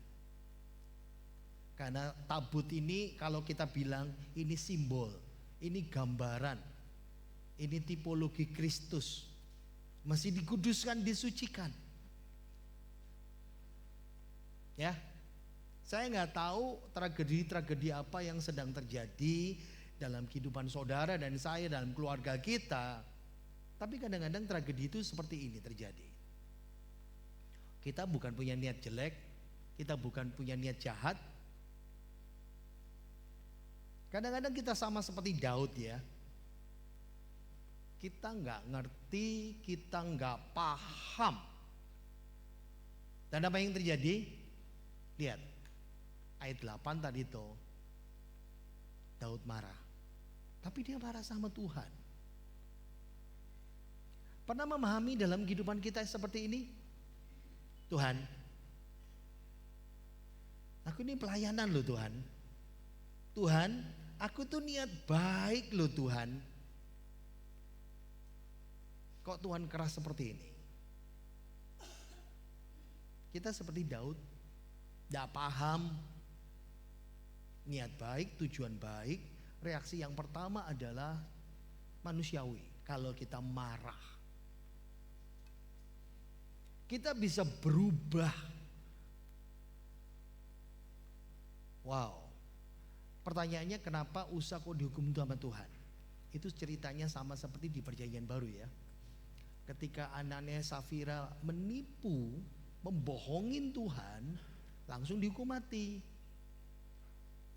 Karena tabut ini kalau kita bilang ini simbol, ini gambaran, ini tipologi Kristus. Masih dikuduskan, disucikan. Ya, saya nggak tahu tragedi-tragedi apa yang sedang terjadi dalam kehidupan saudara dan saya, dalam keluarga kita. Tapi kadang-kadang tragedi itu seperti ini terjadi. Kita bukan punya niat jelek, kita bukan punya niat jahat. Kadang-kadang kita sama seperti Daud ya. Kita nggak ngerti, kita nggak paham. Dan apa yang terjadi? Lihat, ayat 8 tadi itu, Daud marah. Tapi dia marah sama Tuhan. Pernah memahami dalam kehidupan kita seperti ini? Tuhan, aku ini pelayanan loh Tuhan. Tuhan, aku tuh niat baik loh Tuhan. Kok Tuhan keras seperti ini? Kita seperti Daud, tidak paham, niat baik, tujuan baik. Reaksi yang pertama adalah manusiawi. Kalau kita marah, kita bisa berubah. Wow. Pertanyaannya, kenapa Usa kok dihukum sama Tuhan? Itu ceritanya sama seperti di Perjanjian Baru ya. Ketika anaknya Safira menipu, membohongin Tuhan, langsung dihukum mati.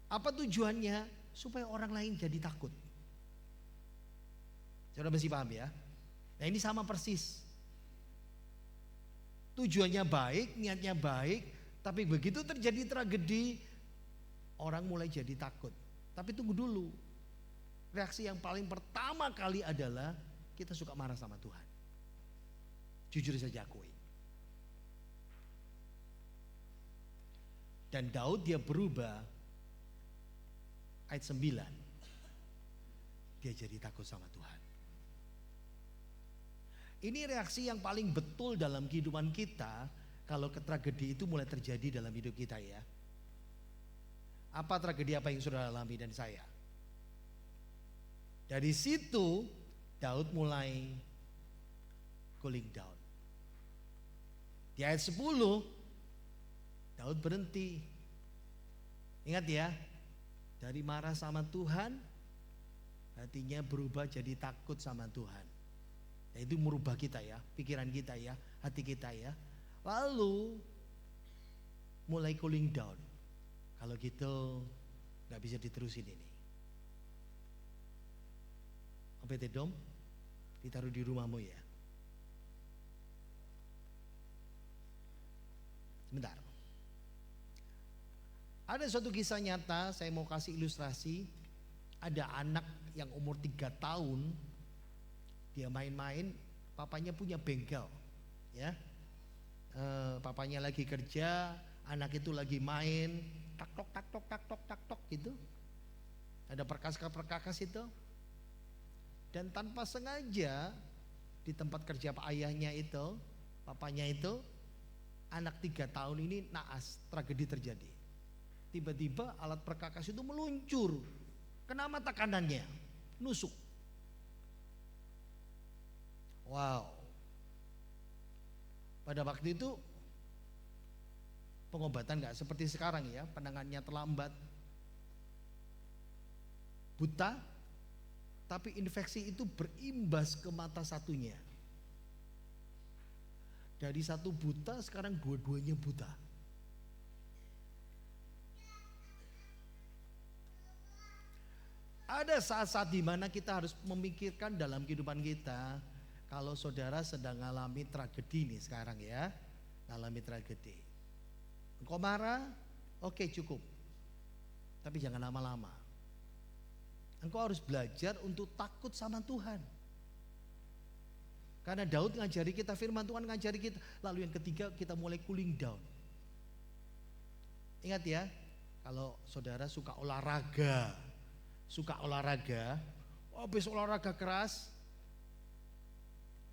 Apa tujuannya? Supaya orang lain jadi takut. Saudara mesti paham ya. Nah ini sama persis. Tujuannya baik, niatnya baik, tapi begitu terjadi tragedi, orang mulai jadi takut. Tapi tunggu dulu. Reaksi yang paling pertama kali adalah kita suka marah sama Tuhan. Jujur saja akui. Dan Daud dia berubah, ayat 9, dia jadi takut sama Tuhan. Ini reaksi yang paling betul dalam kehidupan kita kalau tragedi itu mulai terjadi dalam hidup kita ya. Apa tragedi apa yang saudara alami dan saya? Dari situ Daud mulai cooling down. Di ayat 10 Daud berhenti. Ingat ya, dari marah sama Tuhan, hatinya berubah jadi takut sama Tuhan. Nah, itu merubah kita ya, pikiran kita ya, hati kita ya. Lalu mulai cooling down. Kalau gitu gak bisa diterusin ini. OPT dom ditaruh di rumahmu ya. Sebentar. Ada suatu kisah nyata, saya mau kasih ilustrasi. Ada anak yang umur 3 tahun, dia main-main, papanya punya bengkel, ya. Papanya lagi kerja, anak itu lagi main, tak tok gitu. Ada perkakas itu. Dan tanpa sengaja di tempat kerja ayahnya itu, papanya itu, anak 3 tahun ini naas, tragedi terjadi. Tiba-tiba alat perkakas itu meluncur, kena mata kanannya, nusuk. Wow. Pada waktu itu pengobatan gak seperti sekarang ya, penanganannya terlambat, buta, tapi infeksi itu berimbas ke mata satunya. Dari satu buta sekarang dua-duanya buta. Ada saat-saat di mana kita harus memikirkan dalam kehidupan kita, kalau saudara sedang mengalami tragedi nih sekarang ya, mengalami tragedi. Engkau marah, oke cukup. Tapi jangan lama-lama. Engkau harus belajar untuk takut sama Tuhan. Karena Daud ngajari kita, firman Tuhan ngajari kita. Lalu yang ketiga, kita mulai cooling down. Ingat ya, kalau saudara suka olahraga, habis olahraga keras,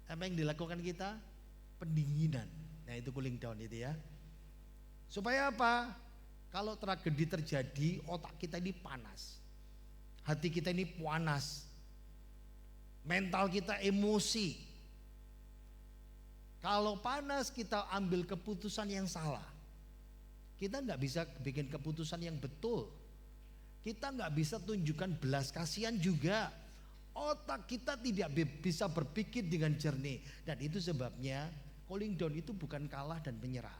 apa yang dilakukan kita? Pendinginan. Nah itu cooling down itu ya. Supaya apa? Kalau tragedi terjadi, otak kita ini panas, hati kita ini panas, mental kita emosi. Kalau panas kita ambil keputusan yang salah. Kita nggak bisa bikin keputusan yang betul. Kita nggak bisa tunjukkan belas kasihan juga. Otak kita tidak bisa berpikir dengan jernih. Dan itu sebabnya cooling down itu bukan kalah dan menyerah.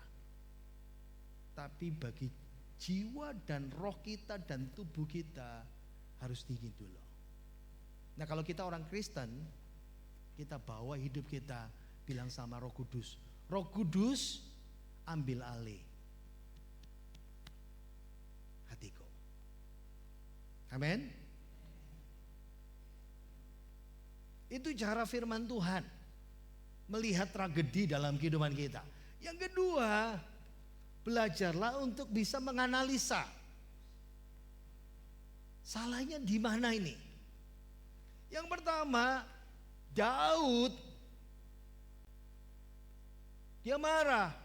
Tapi bagi jiwa dan roh kita dan tubuh kita harus dingin dulu. Nah kalau kita orang Kristen, kita bawa hidup kita, bilang sama Roh Kudus, Roh Kudus ambil alih hatiku. Amin. Itu cara firman Tuhan melihat tragedi dalam kehidupan kita. Yang kedua, belajarlah untuk bisa menganalisa salahnya di mana ini. Yang pertama, Daud dia marah,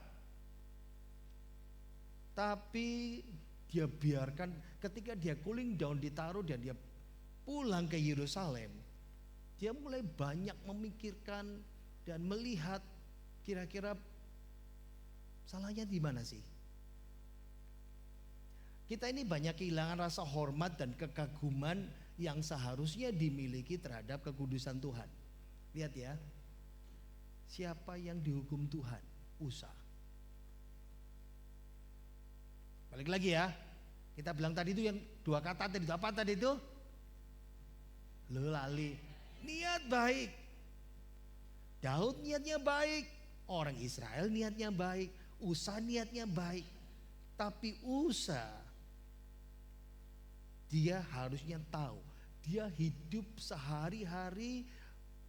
tapi dia biarkan ketika dia cooling down, ditaruh dan dia pulang ke Yerusalem, dia mulai banyak memikirkan dan melihat kira-kira salahnya di mana sih. Kita ini banyak kehilangan rasa hormat dan kekaguman yang seharusnya dimiliki terhadap kekudusan Tuhan. Lihat ya, siapa yang dihukum Tuhan? Usa. Balik lagi ya, kita bilang tadi itu yang dua kata tadi itu apa tadi itu? Lu lali. Niat baik. Daud niatnya baik, orang Israel niatnya baik, Usa niatnya baik. Tapi Usa dia harusnya tahu, dia hidup sehari-hari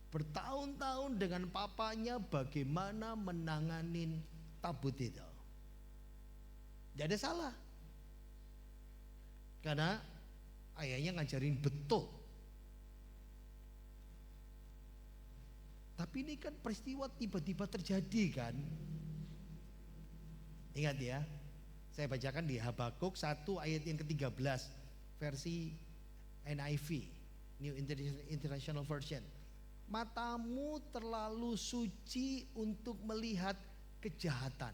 bertahun-tahun dengan papanya bagaimana menanganin tabut itu. Tidak ada salah. Karena ayahnya ngajarin betul. Tapi ini kan peristiwa tiba-tiba terjadi kan. Ingat ya, saya bacakan di Habakuk 1 ayat yang ke-13 versi NIV, New International Version. Matamu terlalu suci untuk melihat kejahatan.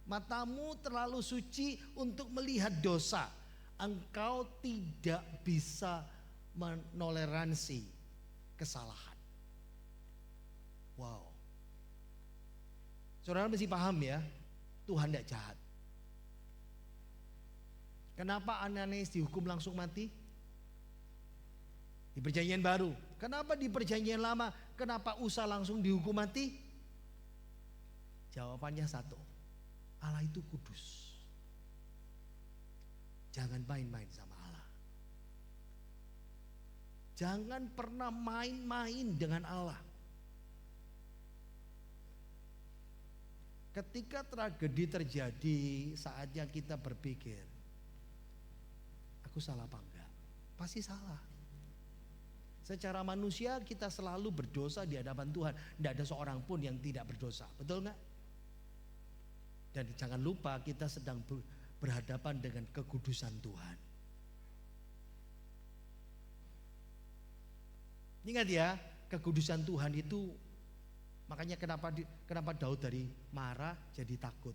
Matamu terlalu suci untuk melihat dosa. Engkau tidak bisa menoleransi kesalahan. Wow. Saudara mesti paham ya, Tuhan tidak jahat. Kenapa Ananias dihukum langsung mati? Di perjanjian baru. Kenapa di perjanjian lama? Kenapa Usa langsung dihukum mati? Jawabannya satu. Allah itu kudus. Jangan main-main sama Allah. Jangan pernah main-main dengan Allah. Ketika tragedi terjadi, saatnya kita berpikir, aku salah apa enggak? Pasti salah. Secara manusia kita selalu berdosa di hadapan Tuhan. Tidak ada seorang pun yang tidak berdosa. Betul enggak? Dan jangan lupa kita sedang berhadapan dengan kekudusan Tuhan. Ingat ya, kekudusan Tuhan itu, makanya kenapa Daud dari marah jadi takut.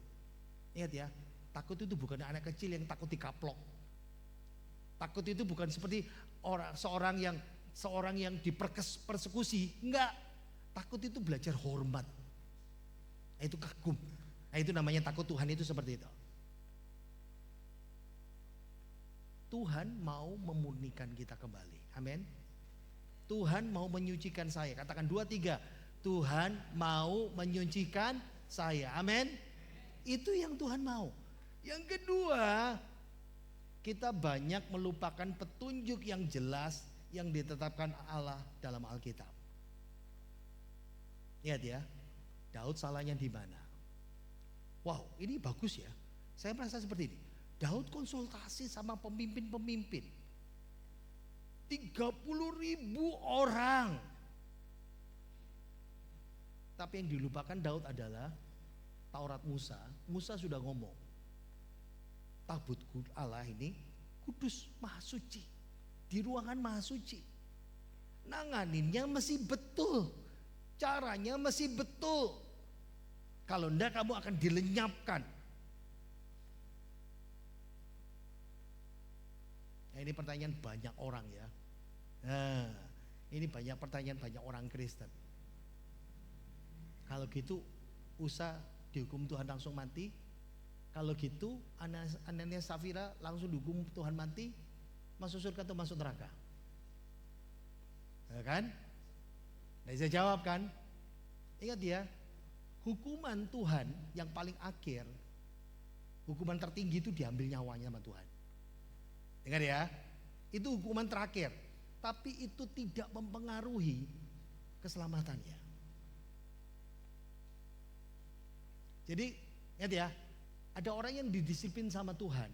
Ingat ya, takut itu bukan anak kecil yang takut dikaplok. Takut itu bukan seperti seorang yang dipersekusi, enggak. Takut itu belajar hormat. Itu kagum. Nah, itu namanya takut Tuhan itu seperti itu. Tuhan mau memurnikan kita kembali. Amin. Tuhan mau menyucikan saya. Katakan 2, 3. Tuhan mau menyucikan saya. Amin. Itu yang Tuhan mau. Yang kedua, kita banyak melupakan petunjuk yang jelas yang ditetapkan Allah dalam Alkitab. Lihat ya, Daud salahnya di mana? Wow, ini bagus ya. Saya merasa seperti ini. Daud konsultasi sama pemimpin-pemimpin. 30.000 orang. Tapi yang dilupakan Daud adalah Taurat Musa. Musa sudah ngomong, tabut Allah ini kudus, maha suci. Di ruangan maha suci. Nanganinnya mesti betul. Caranya mesti betul. Kalau enggak kamu akan dilenyapkan. Nah, ini pertanyaan banyak orang ya. Nah, ini banyak pertanyaan banyak orang Kristen. Kalau gitu Usa dihukum Tuhan langsung mati. Kalau gitu Ananias Safira langsung dihukum Tuhan mati, masuk surga atau masuk neraka? Ya kan? Nah, bisa jawab kan? Ingat ya, hukuman Tuhan yang paling akhir, hukuman tertinggi itu diambil nyawanya sama Tuhan. Ingat ya, itu hukuman terakhir. Tapi itu tidak mempengaruhi keselamatannya. Jadi ingat ya, ada orang yang didisiplin sama Tuhan.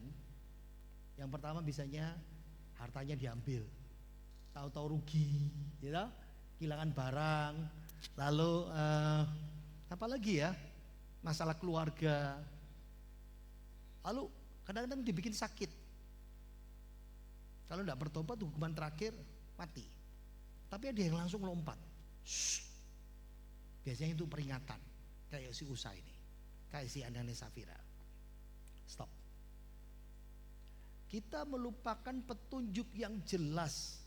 Yang pertama biasanya hartanya diambil, tahu-tahu rugi, gitu, kehilangan barang, lalu apa lagi ya, masalah keluarga, lalu kadang-kadang dibikin sakit. Kalau tidak bertobat hukuman terakhir mati. Tapi ada yang langsung lompat. Shh. Biasanya itu peringatan, kayak si Usa ini, kayak si Ananias Safira. Stop. Kita melupakan petunjuk yang jelas.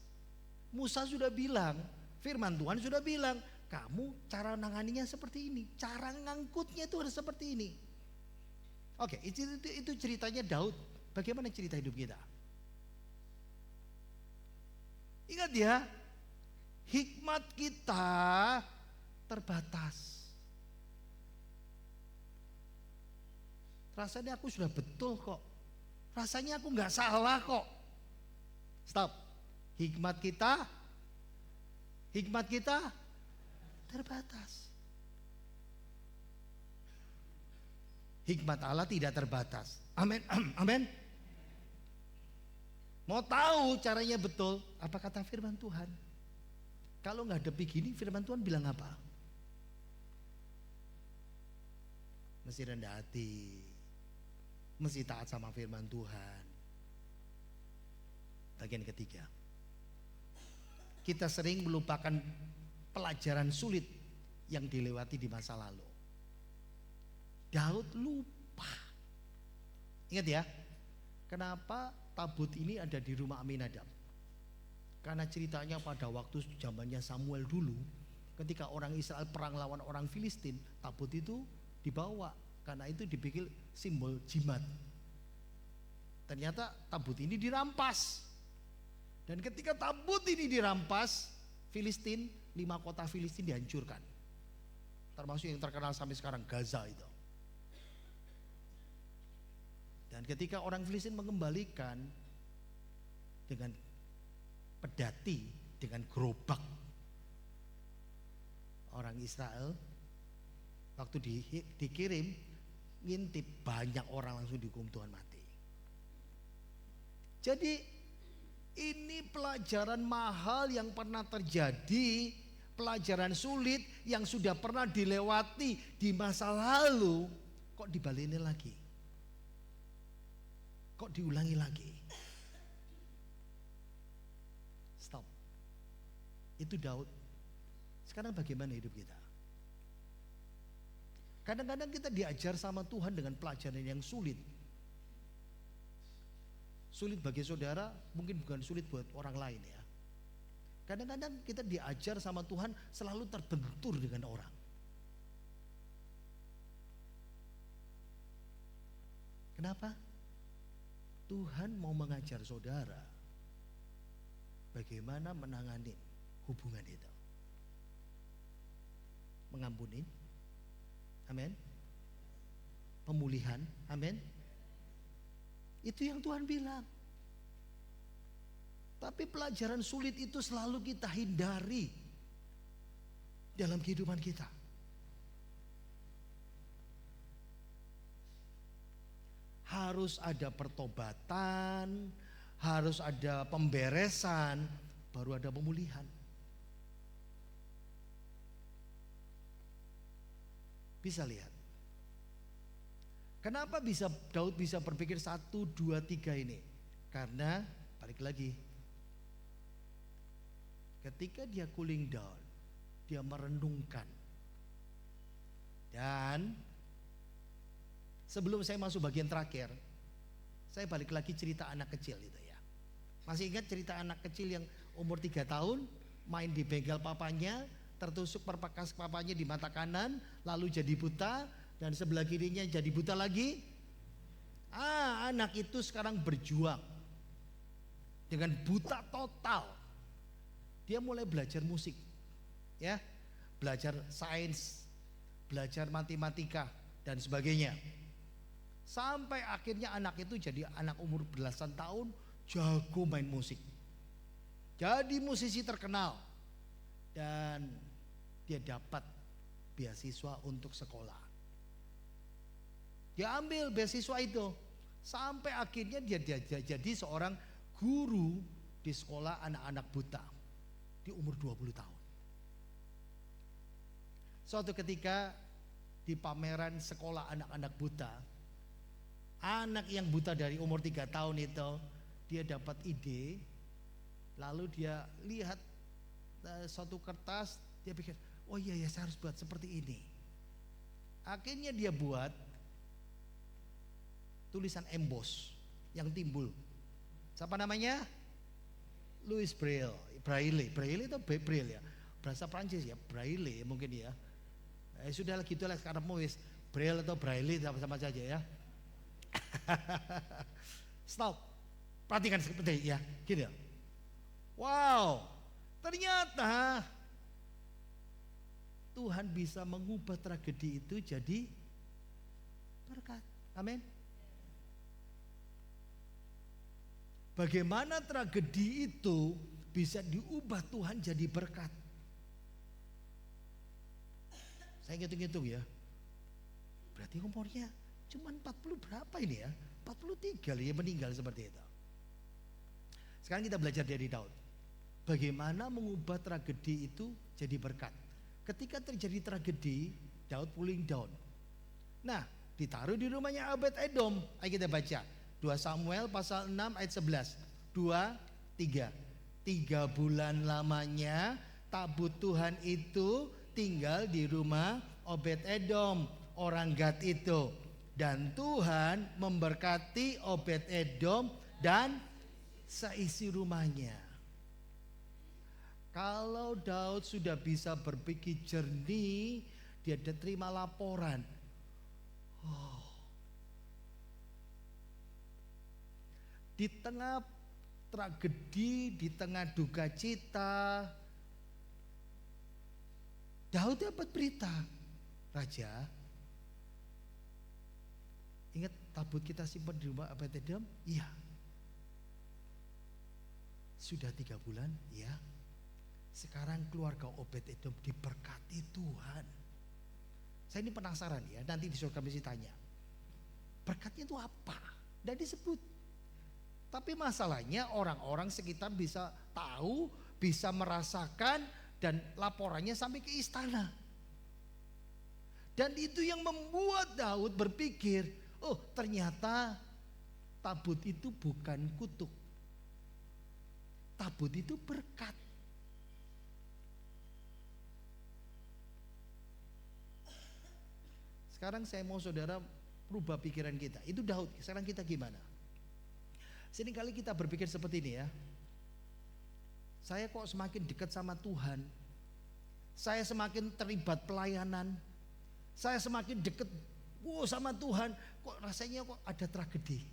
Musa sudah bilang, firman Tuhan sudah bilang, kamu cara nanganinya seperti ini, cara ngangkutnya itu harus seperti ini. Oke, itu ceritanya Daud. Bagaimana cerita hidup kita? Ingat ya, hikmat kita terbatas. Rasanya aku sudah betul kok. Rasanya aku nggak salah kok. Stop. Hikmat kita terbatas. Hikmat Allah tidak terbatas. Amin. Amin. Mau tahu caranya betul? Apa kata firman Tuhan? Kalau nggak ada begini, firman Tuhan bilang apa? Mesti rendah hati, mesti taat sama firman Tuhan. Bagian ketiga, kita sering melupakan pelajaran sulit yang dilewati di masa lalu. Daud lupa. Ingat ya, kenapa tabut ini ada di rumah Aminadab? Karena ceritanya pada waktu zamannya Samuel dulu, ketika orang Israel perang lawan orang Filistin, tabut itu dibawa karena itu dipikir simbol jimat. Ternyata tabut ini dirampas. Dan ketika tabut ini dirampas, Filistin, 5 kota Filistin dihancurkan. Termasuk yang terkenal sampai sekarang, Gaza itu. Dan ketika orang Filistin mengembalikan dengan pedati, dengan gerobak, orang Israel waktu dikirim ngintip, banyak orang langsung dihukum Tuhan mati. Jadi ini pelajaran mahal yang pernah terjadi, pelajaran sulit yang sudah pernah dilewati di masa lalu, kok dibalikin lagi? Kok diulangi lagi? Stop. Itu Daud. Sekarang bagaimana hidup kita? Kadang-kadang kita diajar sama Tuhan dengan pelajaran yang sulit. Sulit bagi saudara, mungkin bukan sulit buat orang lain ya. Kadang-kadang kita diajar sama Tuhan selalu terbentur dengan orang. Kenapa? Tuhan mau mengajar saudara bagaimana menangani hubungan itu. Mengampuni, amin. Pemulihan, amin. Itu yang Tuhan bilang. Tapi pelajaran sulit itu selalu kita hindari dalam kehidupan kita. Harus ada pertobatan, harus ada pemberesan, baru ada pemulihan. Bisa lihat. Kenapa Daud bisa berpikir 1, 2, 3 ini? Karena balik lagi, ketika dia cooling down, dia merenungkan, dan Sebelum saya masuk bagian terakhir, saya balik lagi cerita anak kecil itu ya. Masih ingat cerita anak kecil yang umur 3 tahun main di bengkel papanya, tertusuk perkakas papanya di mata kanan, lalu jadi buta, dan sebelah kirinya jadi buta lagi. Anak itu sekarang berjuang dengan buta total. Dia mulai belajar musik, ya, belajar sains, belajar matematika dan sebagainya. Sampai akhirnya anak itu jadi anak umur belasan tahun, jago main musik. Jadi musisi terkenal. Dan dia dapat beasiswa untuk sekolah. Dia ambil beasiswa itu. Sampai akhirnya dia jadi seorang guru di sekolah anak-anak buta. Di umur 20 tahun. Suatu ketika di pameran sekolah anak-anak buta, anak yang buta dari umur 3 tahun itu, dia dapat ide, lalu dia lihat suatu kertas, dia pikir, oh iya ya saya harus buat seperti ini. Akhirnya dia buat tulisan emboss yang timbul. Siapa namanya? Louis Braille. Braille itu Braille ya. Bahasa Prancis ya, Braille mungkin ya. Sudah gitu lah sekarang mau wis Braille atau Braille sama-sama saja ya. Stop. Perhatikan seperti ya, gini ya. Wow, ternyata Tuhan bisa mengubah tragedi itu jadi berkat. Amin. Bagaimana tragedi itu bisa diubah Tuhan jadi berkat? Saya hitung-hitung ya. Berarti umurnya cuma 40 berapa ini ya? 43 ya meninggal seperti itu. Sekarang kita belajar dari Daud. Bagaimana mengubah tragedi itu jadi berkat. Ketika terjadi tragedi, Daud pulling down. Nah, ditaruh di rumahnya Obed Edom. Ayo kita baca. 2 Samuel pasal 6 ayat 11. 2, 3. 3 bulan lamanya tabut Tuhan itu tinggal di rumah Obed Edom, orang Gad itu. Dan Tuhan memberkati Obed Edom dan seisi rumahnya. Kalau Daud sudah bisa berpikir jernih, dia terima laporan. Di tengah tragedi, di tengah duka cita, Daud dapat berita, Raja, ingat tabut kita simpan di rumah Obed Edom? Iya. Sudah 3 bulan, ya. Sekarang keluarga Obed Edom diberkati Tuhan. Saya ini penasaran ya, nanti di surga mesti tanya. Berkatnya itu apa? Dan disebut. Tapi masalahnya orang-orang sekitar bisa tahu, bisa merasakan, dan laporannya sampai ke istana. Dan itu yang membuat Daud berpikir, oh ternyata tabut itu bukan kutuk. Tabut itu berkat. Sekarang saya mau saudara rubah pikiran kita. Itu Daud, sekarang kita gimana? Seringkali kita berpikir seperti ini ya. Saya kok semakin dekat sama Tuhan, saya semakin terlibat pelayanan, saya semakin dekat sama Tuhan, kok rasanya kok ada tragedi.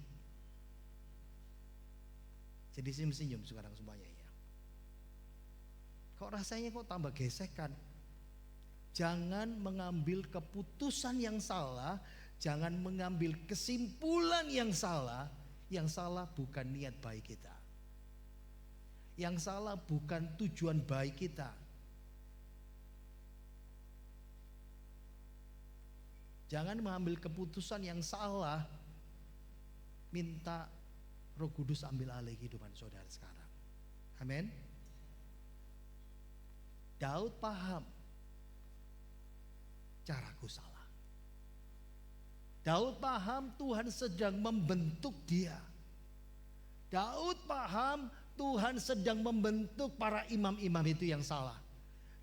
Jadi senyum-senyum sekarang semuanya ya. Kok rasanya kok tambah gesekan. Jangan mengambil keputusan yang salah, jangan mengambil kesimpulan yang salah. Yang salah bukan niat baik kita. Yang salah bukan tujuan baik kita. Jangan mengambil keputusan yang salah, minta Roh Kudus ambil alih kehidupan saudara sekarang. Amin. Daud paham caraku salah. Daud paham Tuhan sedang membentuk dia. Daud paham Tuhan sedang membentuk para imam-imam itu yang salah.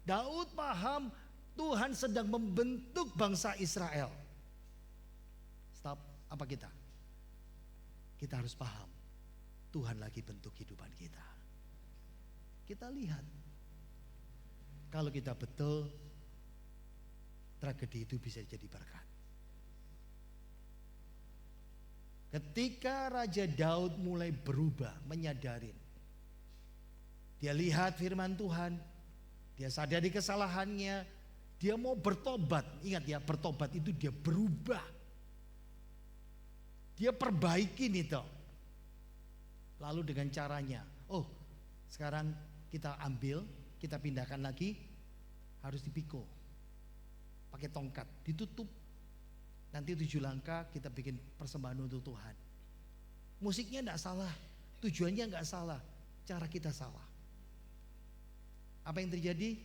Daud paham Tuhan sedang membentuk bangsa Israel. Stop. Apa kita? Kita harus paham, Tuhan lagi bentuk kehidupan kita. Kita lihat, kalau kita betul, tragedi itu bisa jadi berkat. Ketika Raja Daud mulai berubah, menyadari, dia lihat firman Tuhan, dia sadari kesalahannya, dia mau bertobat. Ingat ya, bertobat itu dia berubah. Dia perbaikin itu. Lalu dengan caranya, oh sekarang kita ambil, kita pindahkan lagi, harus dipikul. Pakai tongkat, ditutup. Nanti 7 langkah kita bikin persembahan untuk Tuhan. Musiknya enggak salah, tujuannya enggak salah, cara kita salah. Apa yang terjadi?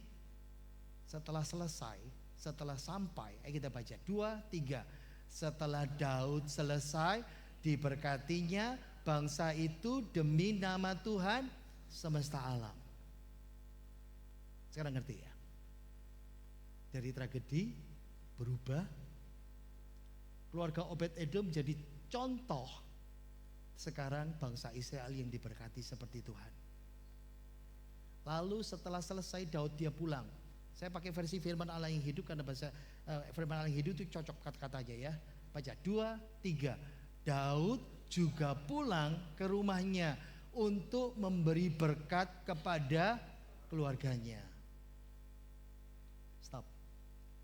Setelah selesai, setelah sampai, kita baca 2, 3. Setelah Daud selesai, diberkatinya bangsa itu demi nama Tuhan semesta alam. Sekarang ngerti ya? Dari tragedi berubah, keluarga Obed-Edom jadi contoh. Sekarang bangsa Israel yang diberkati seperti Tuhan. Lalu setelah selesai Daud dia pulang. Saya pakai versi firman Allah yang hidup karena bahasa firman Allah yang hidup itu cocok kata-katanya ya. Baca 2, 3. Daud juga pulang ke rumahnya untuk memberi berkat kepada keluarganya. Stop.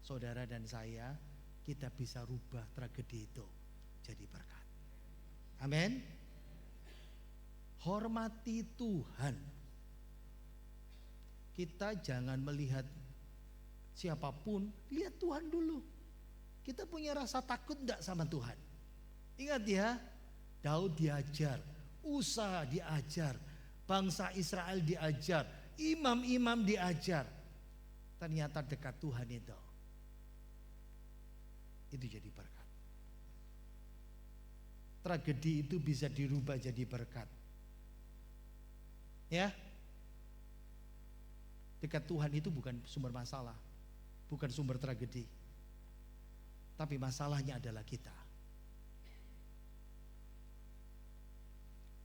Saudara dan saya, kita bisa rubah tragedi itu jadi berkat. Amin. Hormati Tuhan. Kita jangan melihat siapapun, lihat Tuhan dulu. Kita punya rasa takut enggak sama Tuhan? Ingat ya, Daud diajar, Usa diajar, bangsa Israel diajar, imam-imam diajar. Ternyata dekat Tuhan itu jadi berkat. Tragedi itu bisa dirubah jadi berkat. Ya. Dekat Tuhan itu bukan sumber masalah, bukan sumber tragedi. Tapi masalahnya adalah kita.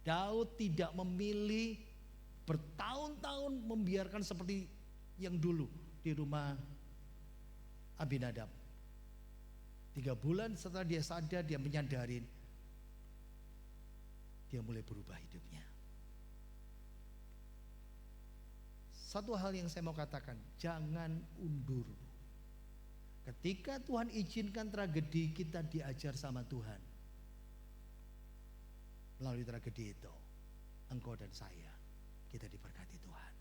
Daud tidak memilih bertahun-tahun membiarkan seperti yang dulu di rumah Abinadab. 3 bulan setelah dia sadar, dia menyadarin, dia mulai berubah hidupnya. Satu hal yang saya mau katakan, jangan undur. Ketika Tuhan izinkan tragedi, kita diajar sama Tuhan. Melalui tragedi itu, engkau dan saya, kita diberkati Tuhan.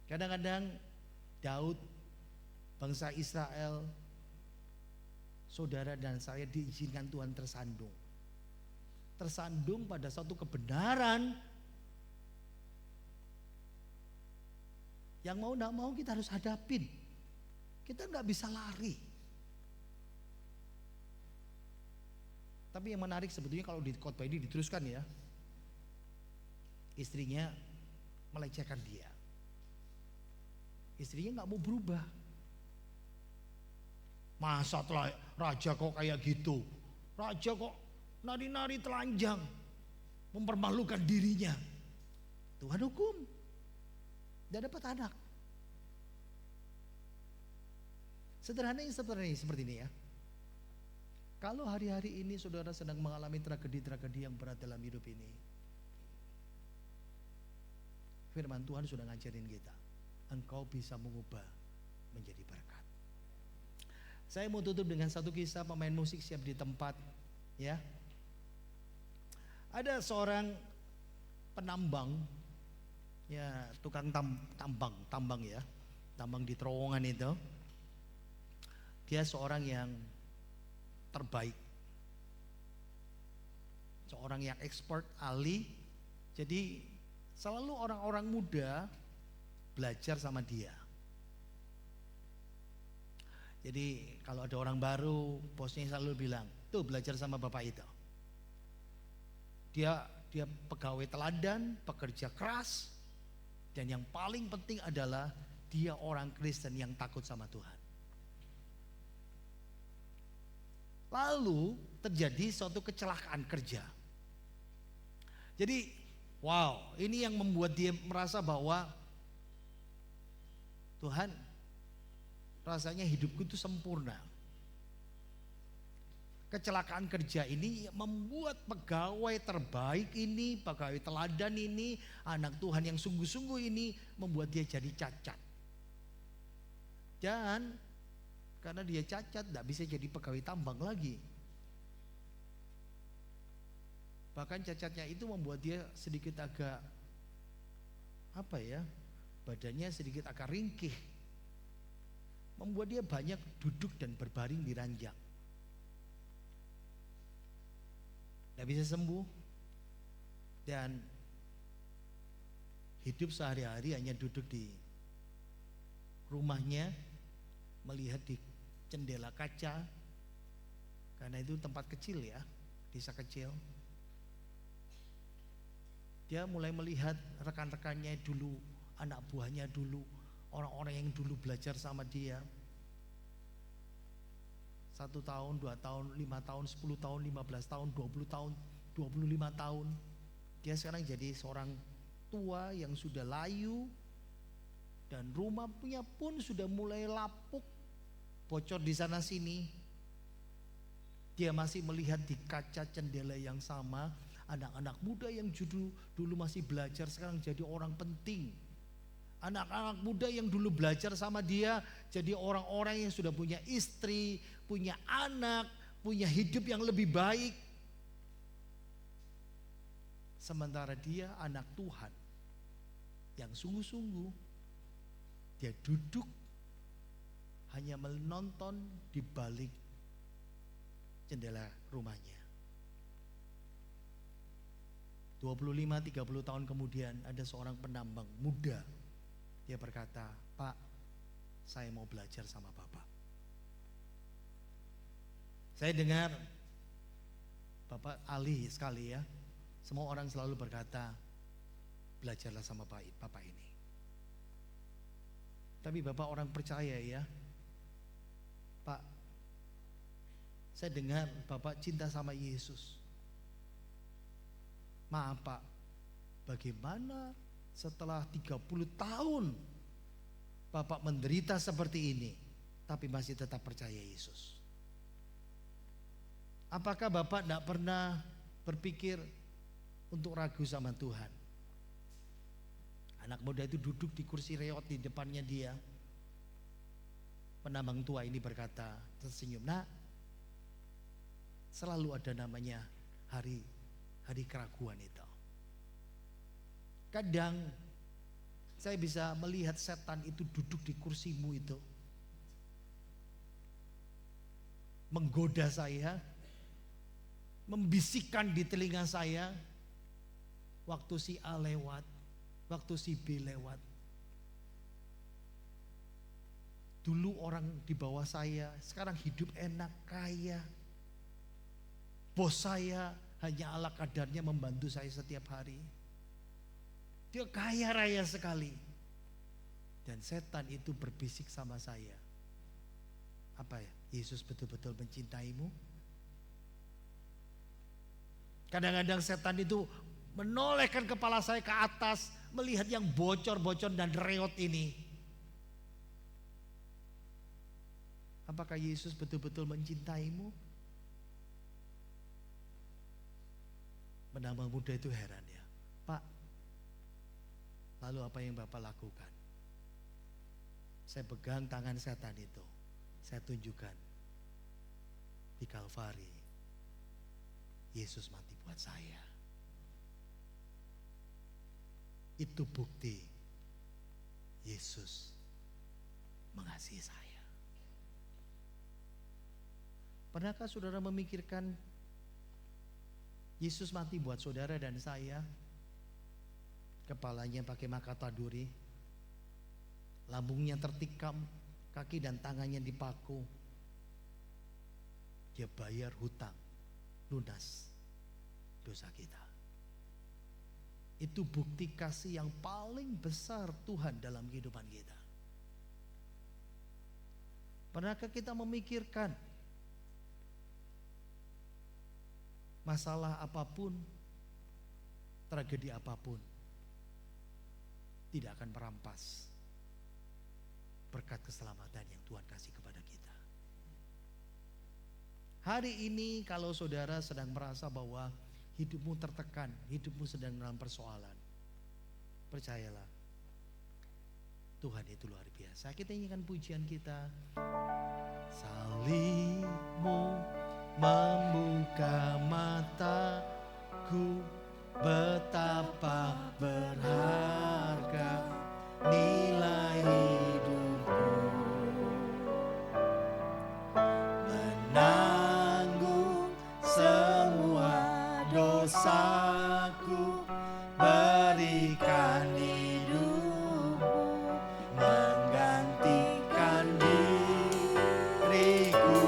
Kadang-kadang Daud, bangsa Israel, saudara dan saya diizinkan Tuhan tersandung. Tersandung pada satu kebenaran yang mau tidak mau kita harus hadapin. Kita nggak bisa lari. Tapi yang menarik sebetulnya kalau di khotbah ini diteruskan ya, istrinya melecehkan dia. Istrinya nggak mau berubah. Masa raja kok kayak gitu? Raja kok nari-nari telanjang, mempermalukan dirinya. Tuhan hukum, tidak dapat anak. Sederhananya seperti ini ya. Kalau hari-hari ini saudara sedang mengalami tragedi-tragedi yang berat dalam hidup ini, firman Tuhan sudah ngajarin kita, engkau bisa mengubah menjadi berkat. Saya mau tutup dengan satu kisah pemain musik siap di tempat ya. Ada seorang penambang ya, tukang tambang ya, tambang di terowongan itu. Dia seorang yang terbaik, seorang yang expert, ahli. Jadi selalu orang-orang muda belajar sama dia. Jadi kalau ada orang baru, bosnya selalu bilang, tuh belajar sama bapak itu. Dia pegawai teladan, pekerja keras, dan yang paling penting adalah dia orang Kristen yang takut sama Tuhan. Lalu terjadi suatu kecelakaan kerja. Jadi wow, ini yang membuat dia merasa bahwa Tuhan, rasanya hidupku itu sempurna. Kecelakaan kerja ini membuat pegawai terbaik ini, pegawai teladan ini, anak Tuhan yang sungguh-sungguh ini membuat dia jadi cacat. Dan karena dia cacat tidak bisa jadi pegawai tambang lagi. Bahkan cacatnya itu membuat dia sedikit agak badannya sedikit agak ringkih. Membuat dia banyak duduk dan berbaring di ranjang. Tidak bisa sembuh. Dan hidup sehari-hari hanya duduk di rumahnya, melihat di jendela kaca, karena itu tempat kecil ya, desa kecil. Dia mulai melihat rekan-rekannya dulu, anak buahnya dulu, orang-orang yang dulu belajar sama dia. 1 tahun, 2 tahun, 5 tahun, 10 tahun, 15 tahun, 20 tahun, 25 tahun. Dia sekarang jadi seorang tua yang sudah layu, dan rumah punya pun sudah mulai lapuk, bocor di sana sini. Dia masih melihat di kaca jendela yang sama, anak-anak muda yang dulu masih belajar sekarang jadi orang penting. Anak-anak muda yang dulu belajar sama dia jadi orang-orang yang sudah punya istri, punya anak, punya hidup yang lebih baik. Sementara dia anak Tuhan yang sungguh-sungguh, dia duduk hanya menonton di balik jendela rumahnya. 25-30 tahun kemudian ada seorang penambang muda. Dia berkata, "Pak, saya mau belajar sama Bapak." Saya dengar Bapak ahli sekali ya. Semua orang selalu berkata, belajarlah sama Bapak ini. Tapi Bapak orang percaya ya. Pak, saya dengar Bapak cinta sama Yesus. Maaf Pak, bagaimana setelah 30 tahun Bapak menderita seperti ini, tapi masih tetap percaya Yesus? Apakah Bapak tidak pernah berpikir untuk ragu sama Tuhan? Anak muda itu duduk di kursi reot di depannya dia. Penambang tua ini berkata, tersenyum, "Nak, selalu ada namanya hari keraguan itu. Kadang saya bisa melihat setan itu duduk di kursimu itu, menggoda saya, membisikkan di telinga saya, waktu si A lewat, waktu si B lewat. Dulu orang di bawah saya, sekarang hidup enak, kaya. Bos saya hanya ala kadarnya membantu saya setiap hari. Dia kaya raya sekali." Dan setan itu berbisik sama saya, "Apa ya? Yesus betul-betul mencintaimu?" Kadang-kadang setan itu menolehkan kepala saya ke atas, melihat yang bocor-bocor dan reot ini. Apakah Yesus betul-betul mencintaimu? Penambang muda itu heran ya. "Pak, lalu apa yang Bapak lakukan?" Saya pegang tangan setan itu, saya tunjukkan, di Kalvari Yesus mati buat saya. Itu bukti Yesus mengasihi saya. Pernahkah saudara memikirkan Yesus mati buat saudara dan saya? Kepalanya pakai makata duri, lambungnya tertikam, kaki dan tangannya dipaku. Dia bayar hutang, lunas dosa kita. Itu bukti kasih yang paling besar Tuhan dalam kehidupan kita. Pernahkah kita memikirkan masalah apapun, tragedi apapun tidak akan merampas berkat keselamatan yang Tuhan kasih kepada kita. Hari ini kalau saudara sedang merasa bahwa hidupmu tertekan, hidupmu sedang dalam persoalan, percayalah, Tuhan itu luar biasa. Kita nyanyikan pujian kita. Salibmu membuka mataku, betapa berharga nilai hidupku, menanggung semua dosaku, berikan hidupmu, menggantikan diriku,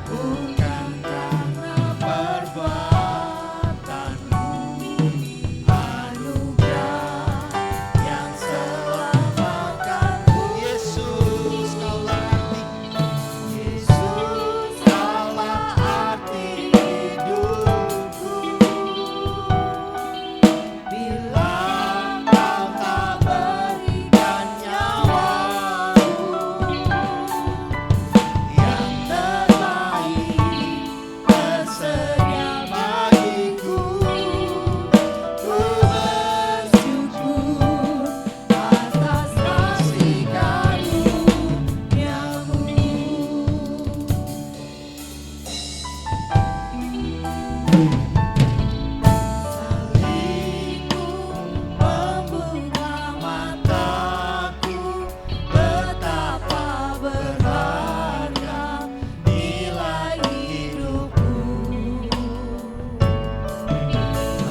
bukan karena perbuatanku, anugerah yang selamatkanku. Yesus, kaulah arti hidupku. Bila kau tak berikan nyawamu yang terbaik, tersedia bagiku, ku bersyukur atas kasih karunia-Mu. Membuka mataku, betapa berharga nilai hidupku,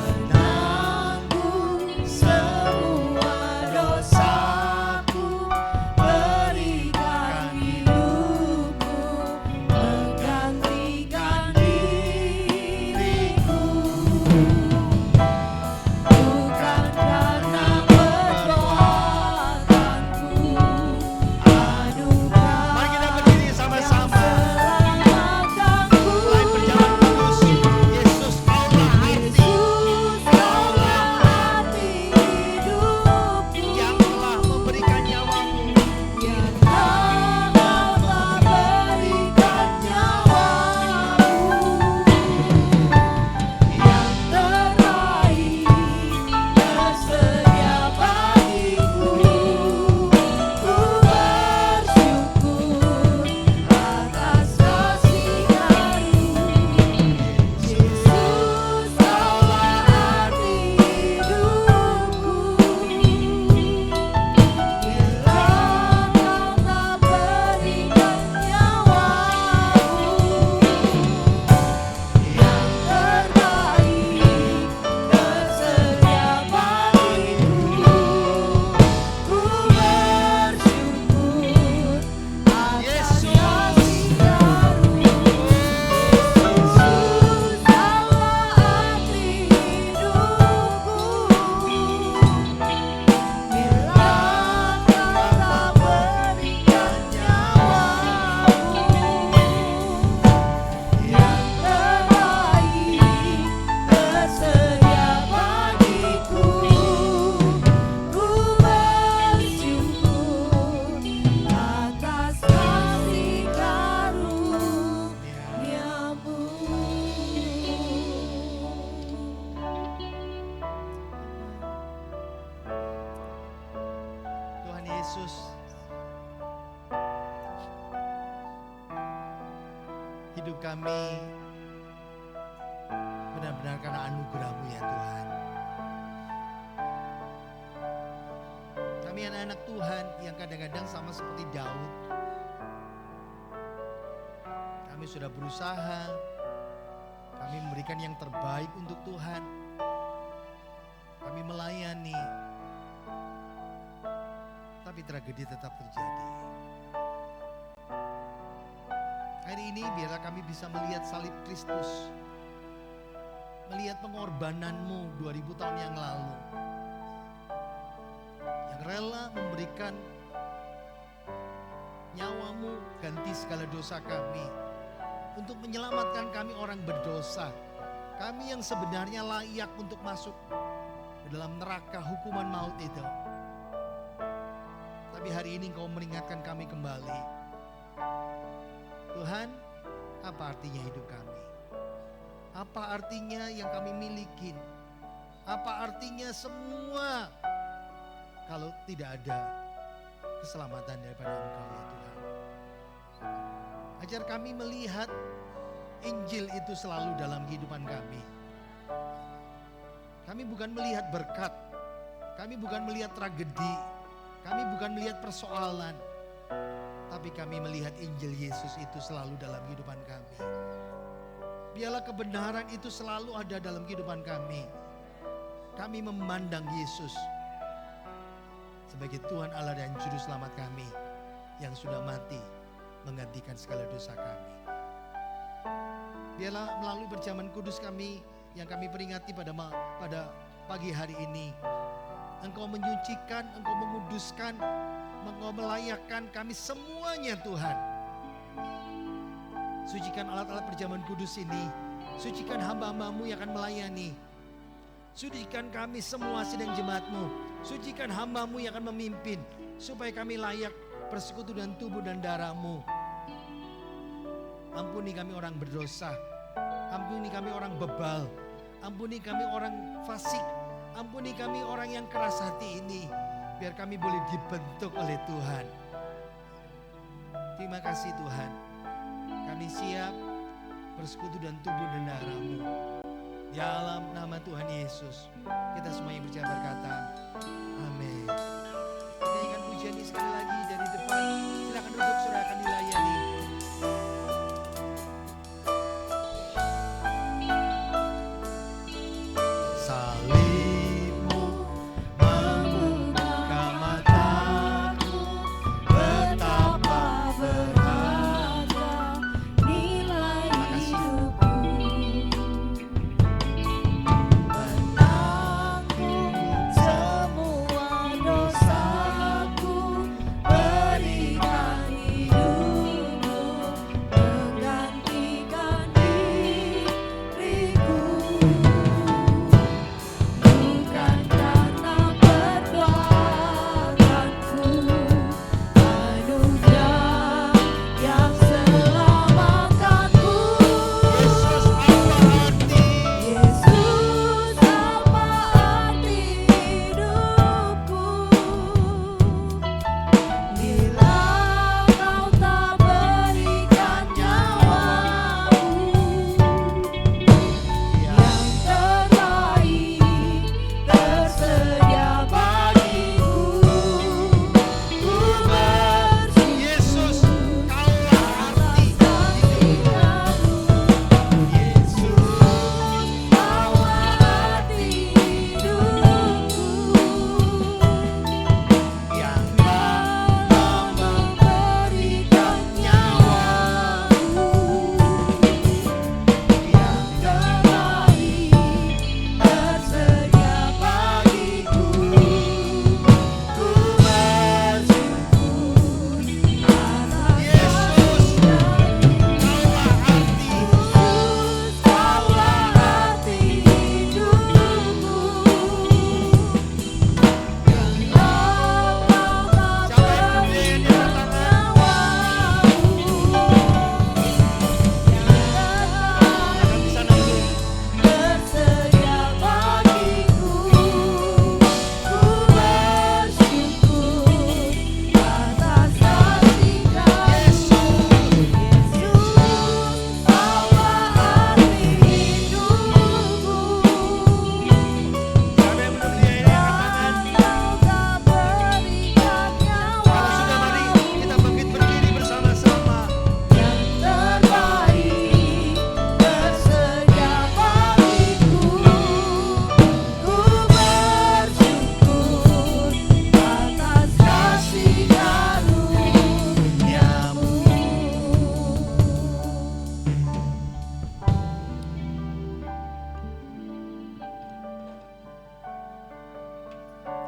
menanggung semua dosaku, berikan hidupku, menggantikan diriku, bukan karena perbuatanku, anugerah. Mari kita berdiri sama-sama. Mulai berjalan kudus. Yesus, kaulah arti hidupku, yang telah memberikan nyawamu, yang telah berikan nyawamu, yang terbaik tersedia bagiku, ku bersyukur atas kasih karunia. Yesus, kaulah arti hidupku, bila kau tak berikan nyawamu, yang terbaik tersedia bagiku, ku bersyukur atas kasih karunia. Yesus, kaulah arti hidupku, bila kau tak berikan nyawamu, yang terbaik tersedia bagiku, ku bersyukur atas kasih karunia-Mu. Tuhan Yesus, hidup kami benar-benar karena anugerah-Mu ya Tuhan. Kami anak-anak Tuhan yang kadang-kadang sama seperti Daud. Kami sudah berusaha, kami memberikan yang terbaik untuk Tuhan. Kami melayani, tapi tragedi tetap terjadi. Hari ini biarlah kami bisa melihat salib Kristus, melihat pengorbanan-Mu 2000 tahun yang lalu, yang rela memberikan nyawa-Mu ganti segala dosa kami, untuk menyelamatkan kami orang berdosa. Kami yang sebenarnya layak untuk masuk ke dalam neraka hukuman maut itu. Tapi hari ini Engkau meringatkan kami kembali. Tuhan, apa artinya hidup kami? Apa artinya yang kami miliki? Apa artinya semua kalau tidak ada keselamatan daripada Engkau ya Tuhan. Ajar kami melihat Injil itu selalu dalam kehidupan kami. Kami bukan melihat berkat, kami bukan melihat tragedi, kami bukan melihat persoalan, tapi kami melihat Injil Yesus itu selalu dalam kehidupan kami. Biarlah kebenaran itu selalu ada dalam kehidupan kami. Kami memandang Yesus sebagai Tuhan Allah dan Juru Selamat kami yang sudah mati menggantikan segala dosa kami. Biarlah melalui perjamuan kudus kami yang kami peringati pada pagi hari ini, Engkau menyucikan, Engkau menguduskan, Engkau melayakkan kami semuanya Tuhan. Sucikan alat-alat perjamuan kudus ini, sucikan hamba-hambamu yang akan melayani. Sucikan kami semua sidang jemaat-Mu, sucikan hamba-Mu yang akan memimpin, supaya kami layak bersekutu dengan tubuh dan darah-Mu. Ampuni kami orang berdosa, ampuni kami orang bebal, ampuni kami orang fasik, ampuni kami orang yang keras hati ini, biar kami boleh dibentuk oleh Tuhan. Terima kasih Tuhan, kami siap bersekutu dan tubuh dan darah-Mu. Dalam nama Tuhan Yesus, kita semuanya berjaya berkata, amin. Kita ingat pujian ini sekali lagi dari depan. Silakan duduk, saudara akan dilayani. Salibmu membuka mataku, betapa berharga nilai hidupku. Menanggung semua dosaku, berikan hidupmu, menggantikan diriku. Bukan karena perbuatanku, anugerah yang selamatkanku. Yesus apa arti hidupku, bila Kau tak berikan nyawamu yang terbaik tersedia bagiku. Ku bersyukur Yesus, Kaulah arti hidupku. Yesus, Kaulah arti hidupku, yang rela memberikan nyawamu, yang terbaik tersedia bagiku. Ku bersyukur atas Yesus, Kaulah arti hidupku, yang Kau tak berikan nyawamu, tersedia bagiku. Ku bersyukur atas kasih Yesus, Kaulah arti hidupku, yang Kau tak berikan nyawamu. Mari kita bangkit berdiri bersama-sama. Yang terbaik tersedia bagiku. Ku bersyukur atas kasih karunia-Mu.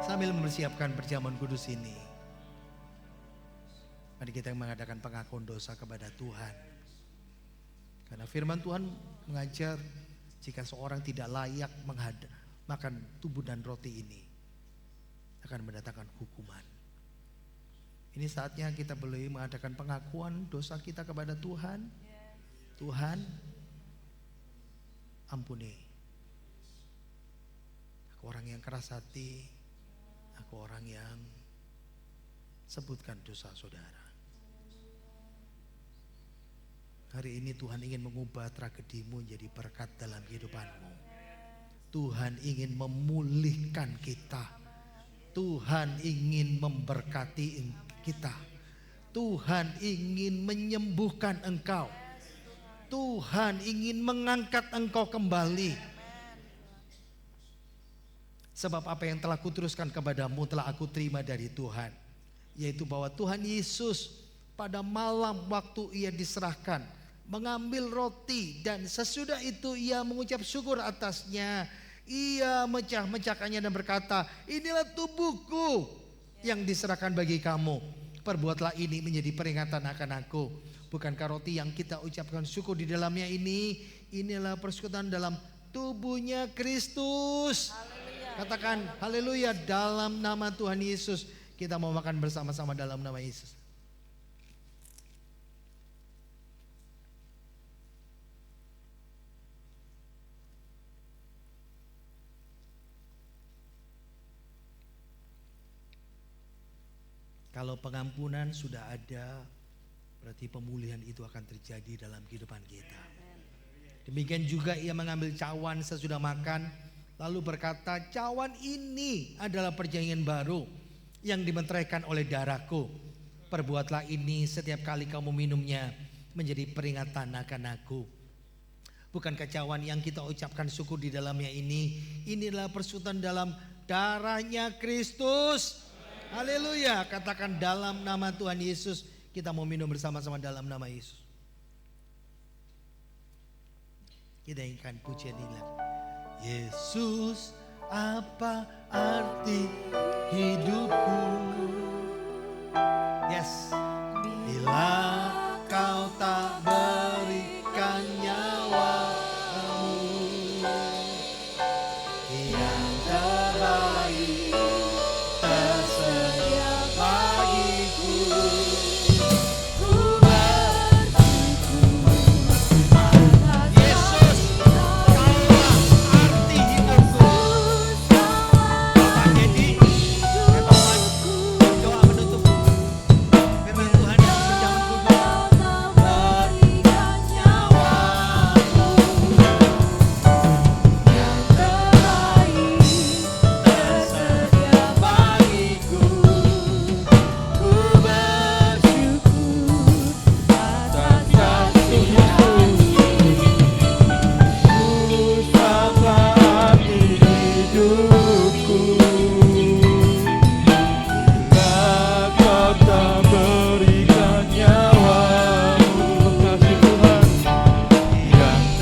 Sambil mempersiapkan perjamuan kudus ini, mari kita mengadakan pengakuan dosa kepada Tuhan. Karena firman Tuhan mengajar jika seorang tidak layak makan tubuh dan roti ini akan mendatangkan hukuman. Ini saatnya kita boleh mengadakan pengakuan dosa kita kepada Tuhan. Tuhan, ampuni. Aku orang yang keras hati, aku orang yang sebutkan dosa saudara. Hari ini Tuhan ingin mengubah tragedimu menjadi berkat dalam kehidupanmu. Tuhan ingin memulihkan kita. Tuhan ingin memberkati kita. Tuhan ingin menyembuhkan engkau. Tuhan ingin mengangkat engkau kembali. Sebab apa yang telah kuteruskan kepadamu telah aku terima dari Tuhan. Yaitu bahwa Tuhan Yesus pada malam waktu ia diserahkan mengambil roti dan sesudah itu ia mengucap syukur atasnya. Ia mecah-mecahkannya dan berkata, inilah tubuhku yang diserahkan bagi kamu. Perbuatlah ini menjadi peringatan akan aku. Bukankah roti yang kita ucapkan syukur di dalamnya ini, inilah persekutuan dalam tubuhnya Kristus. Katakan haleluya, dalam nama Tuhan Yesus kita mau makan bersama-sama dalam nama Yesus. Kalau pengampunan sudah ada, berarti pemulihan itu akan terjadi dalam kehidupan kita. Demikian juga ia mengambil cawan sesudah makan, lalu berkata, cawan ini adalah perjanjian baru yang dimeteraikan oleh darahku. Perbuatlah ini setiap kali kamu minumnya menjadi peringatan akan aku. Bukankah cawan yang kita ucapkan syukur di dalamnya ini, inilah persekutuan dalam darahnya Kristus. Haleluya, katakan dalam nama Tuhan Yesus kita mau minum bersama-sama dalam nama Yesus. Kita inginkan pujian ini. Yesus, apa arti hidupku? Yes. Bila kau tak berikan nyawamu yang terbaik tersedia bagiku. Yesus, kaulah arti hidupku. Bapak Dedi, Tuhan doa menutup firman Tuhan yang menjawab kubur. Berikan nyawamu yang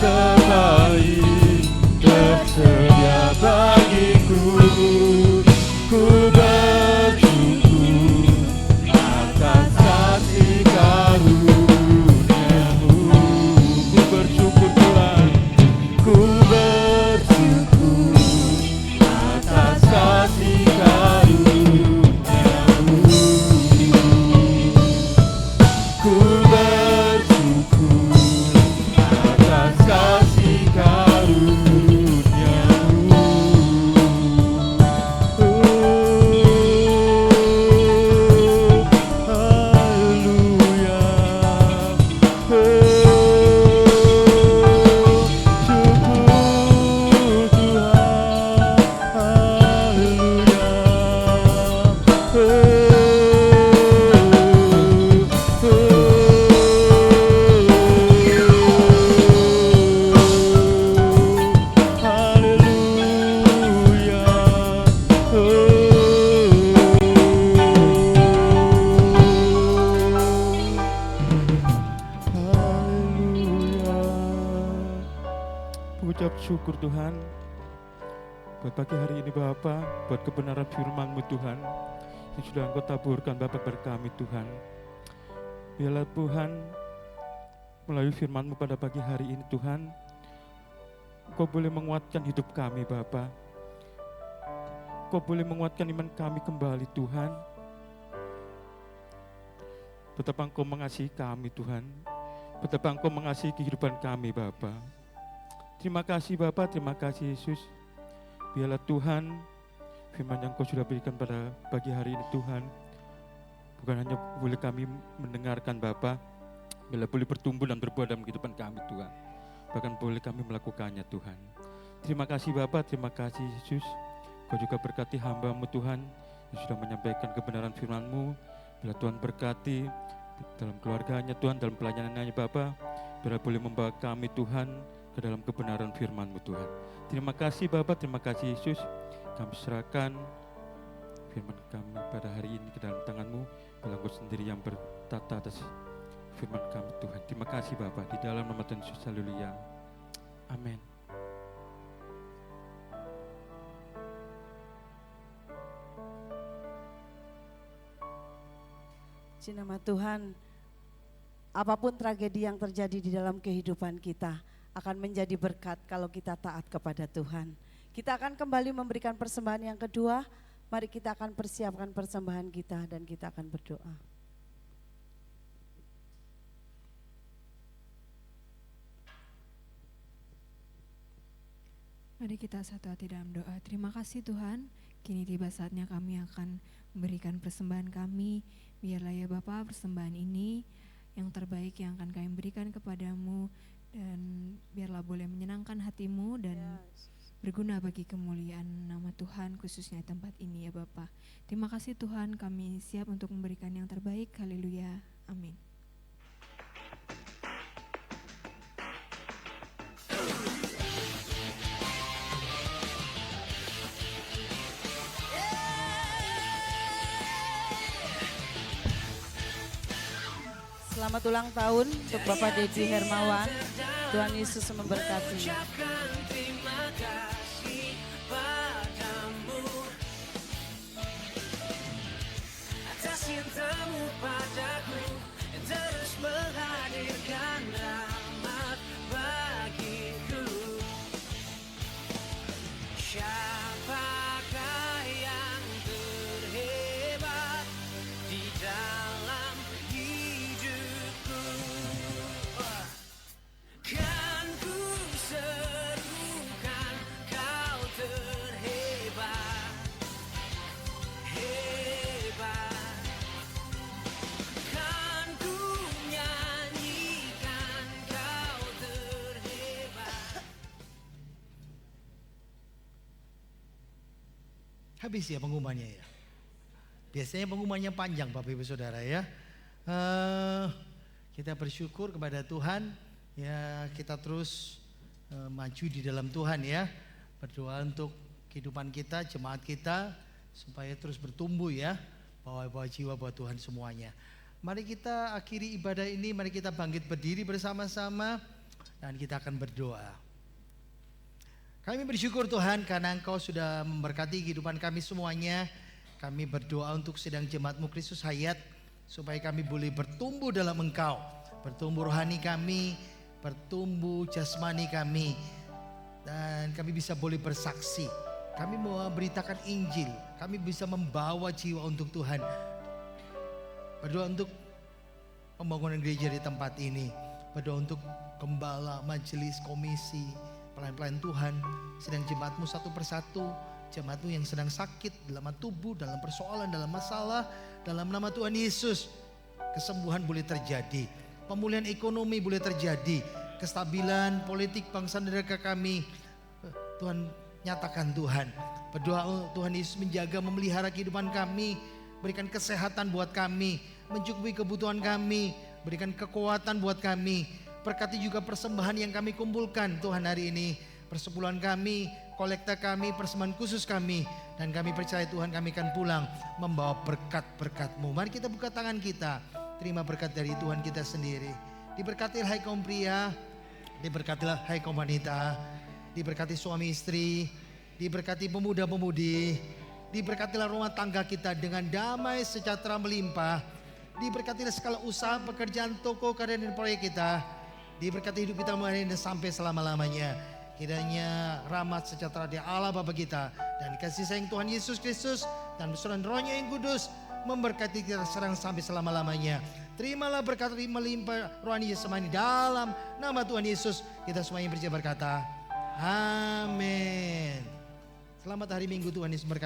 terbaik tersedia bagiku. Ku bersyukur atas kasih-Mu. Mengucap syukur Tuhan buat pagi hari ini Bapa, buat kebenaran firman-Mu Tuhan yang sudah Engkau taburkan Bapa pada kami Tuhan. Biarlah Tuhan melalui firman-Mu pada pagi hari ini Tuhan. Engkau boleh menguatkan hidup kami Bapa. Engkau boleh menguatkan iman kami kembali Tuhan. Betapa Engkau mengasihi kami Tuhan. Betapa Engkau mengasihi kehidupan kami Bapa. Terima kasih Bapa, terima kasih Yesus. Biarlah Tuhan firman yang Kau sudah berikan pada pagi hari ini Tuhan, bukan hanya boleh kami mendengarkan Bapa, bila boleh bertumbuh dan berbuah dalam kehidupan kami Tuhan. Bahkan boleh kami melakukannya Tuhan. Terima kasih Bapa, terima kasih Yesus. Kau juga berkati hamba-Mu Tuhan yang sudah menyampaikan kebenaran firman-Mu. Bila Tuhan berkati dalam keluarganya Tuhan, dalam pelayanannya Bapa, bila boleh membawa kami Tuhan ke dalam kebenaran firman-Mu Tuhan. Terima kasih Bapa, terima kasih Yesus. Kami serahkan firman kami pada hari ini ke dalam tangan-Mu. Bila Engkau sendiri yang bertata atas firman kami Tuhan. Terima kasih Bapa, di dalam nama Tuhan Yesus, haleluya. Amin. Puji nama Tuhan, apapun tragedi yang terjadi di dalam kehidupan kita akan menjadi berkat kalau kita taat kepada Tuhan. Kita akan kembali memberikan persembahan yang kedua. Mari kita akan persiapkan persembahan kita dan kita akan berdoa. Mari kita satu hati dalam doa. Terima kasih Tuhan, kini tiba saatnya kami akan memberikan persembahan kami. Biarlah ya Bapa, persembahan ini yang terbaik yang akan kami berikan kepadamu, dan biarlah boleh menyenangkan hatimu dan berguna bagi kemuliaan nama Tuhan, khususnya di tempat ini ya Bapa. Terima kasih Tuhan, kami siap untuk memberikan yang terbaik. Haleluya, amin. Selamat ulang tahun untuk Bapak Dedi Hermawan. Tuhan Yesus memberkati. Terima kasih padamu atas cintamu padaku yang terus menghadirkan rahmat bagiku. Siapakah yang terhebat di dalam hidupku? Kan ku serukan kau terhebat, hebat. Kan ku nyanyikan kau terhebat. Habis ya pengumumannya ya. Biasanya pengumumannya panjang Bapak Ibu Saudara ya. Kita bersyukur kepada Tuhan ya, kita terus maju di dalam Tuhan ya. Berdoa untuk kehidupan kita, jemaat kita supaya terus bertumbuh ya. Bawa jiwa buat Tuhan semuanya. Mari kita akhiri ibadah ini, mari kita bangkit berdiri bersama-sama dan kita akan berdoa. Kami bersyukur Tuhan karena Engkau sudah memberkati kehidupan kami semuanya. Kami berdoa untuk sedang jemaat-Mu Kristus Hayat supaya kami boleh bertumbuh dalam Engkau. Bertumbuh rohani kami, bertumbuh jasmani kami. Dan kami bisa boleh bersaksi. Kami mau memberitakan Injil. Kami bisa membawa jiwa untuk Tuhan. Berdoa untuk pembangunan gereja di tempat ini. Berdoa untuk gembala, majelis, komisi, pelayan-pelayan Tuhan. Sedang jemaat-Mu satu persatu. Jemaat-Mu yang sedang sakit dalam tubuh, dalam persoalan, dalam masalah. Dalam nama Tuhan Yesus, kesembuhan boleh terjadi. Pemulihan ekonomi boleh terjadi. Kestabilan politik bangsa dan negara kami, Tuhan nyatakan Tuhan. Berdoa Tuhan Yesus menjaga, memelihara kehidupan kami. Berikan kesehatan buat kami, mencukupi kebutuhan kami, berikan kekuatan buat kami. Berkati juga persembahan yang kami kumpulkan Tuhan hari ini. Persepuluhan kami, kolekta kami, persembahan khusus kami. Dan kami percaya Tuhan kami akan pulang membawa berkat-berkat-Mu. Mari kita buka tangan kita, terima berkat dari Tuhan kita sendiri. Diberkatilah hai kaum pria, diberkatilah hai kaum wanita, diberkati suami istri, diberkati pemuda-pemudi, diberkatilah rumah tangga kita dengan damai sejahtera melimpah. Diberkatilah segala usaha, pekerjaan, toko, karya dan proyek kita. Diberkati hidup kita mulai hari ini sampai selama-lamanya. Kiranya rahmat sejahtera dari Allah Bapa kita dan kasih sayang Tuhan Yesus Kristus dan bersama Roh-Nya yang kudus memberkati kita sekarang sampai selama-lamanya. Terimalah berkat melimpah rohani Yesus semua ini dalam nama Tuhan Yesus. Kita semuanya berjaya berkata, amin. Selamat hari Minggu, Tuhan Yesus berkati.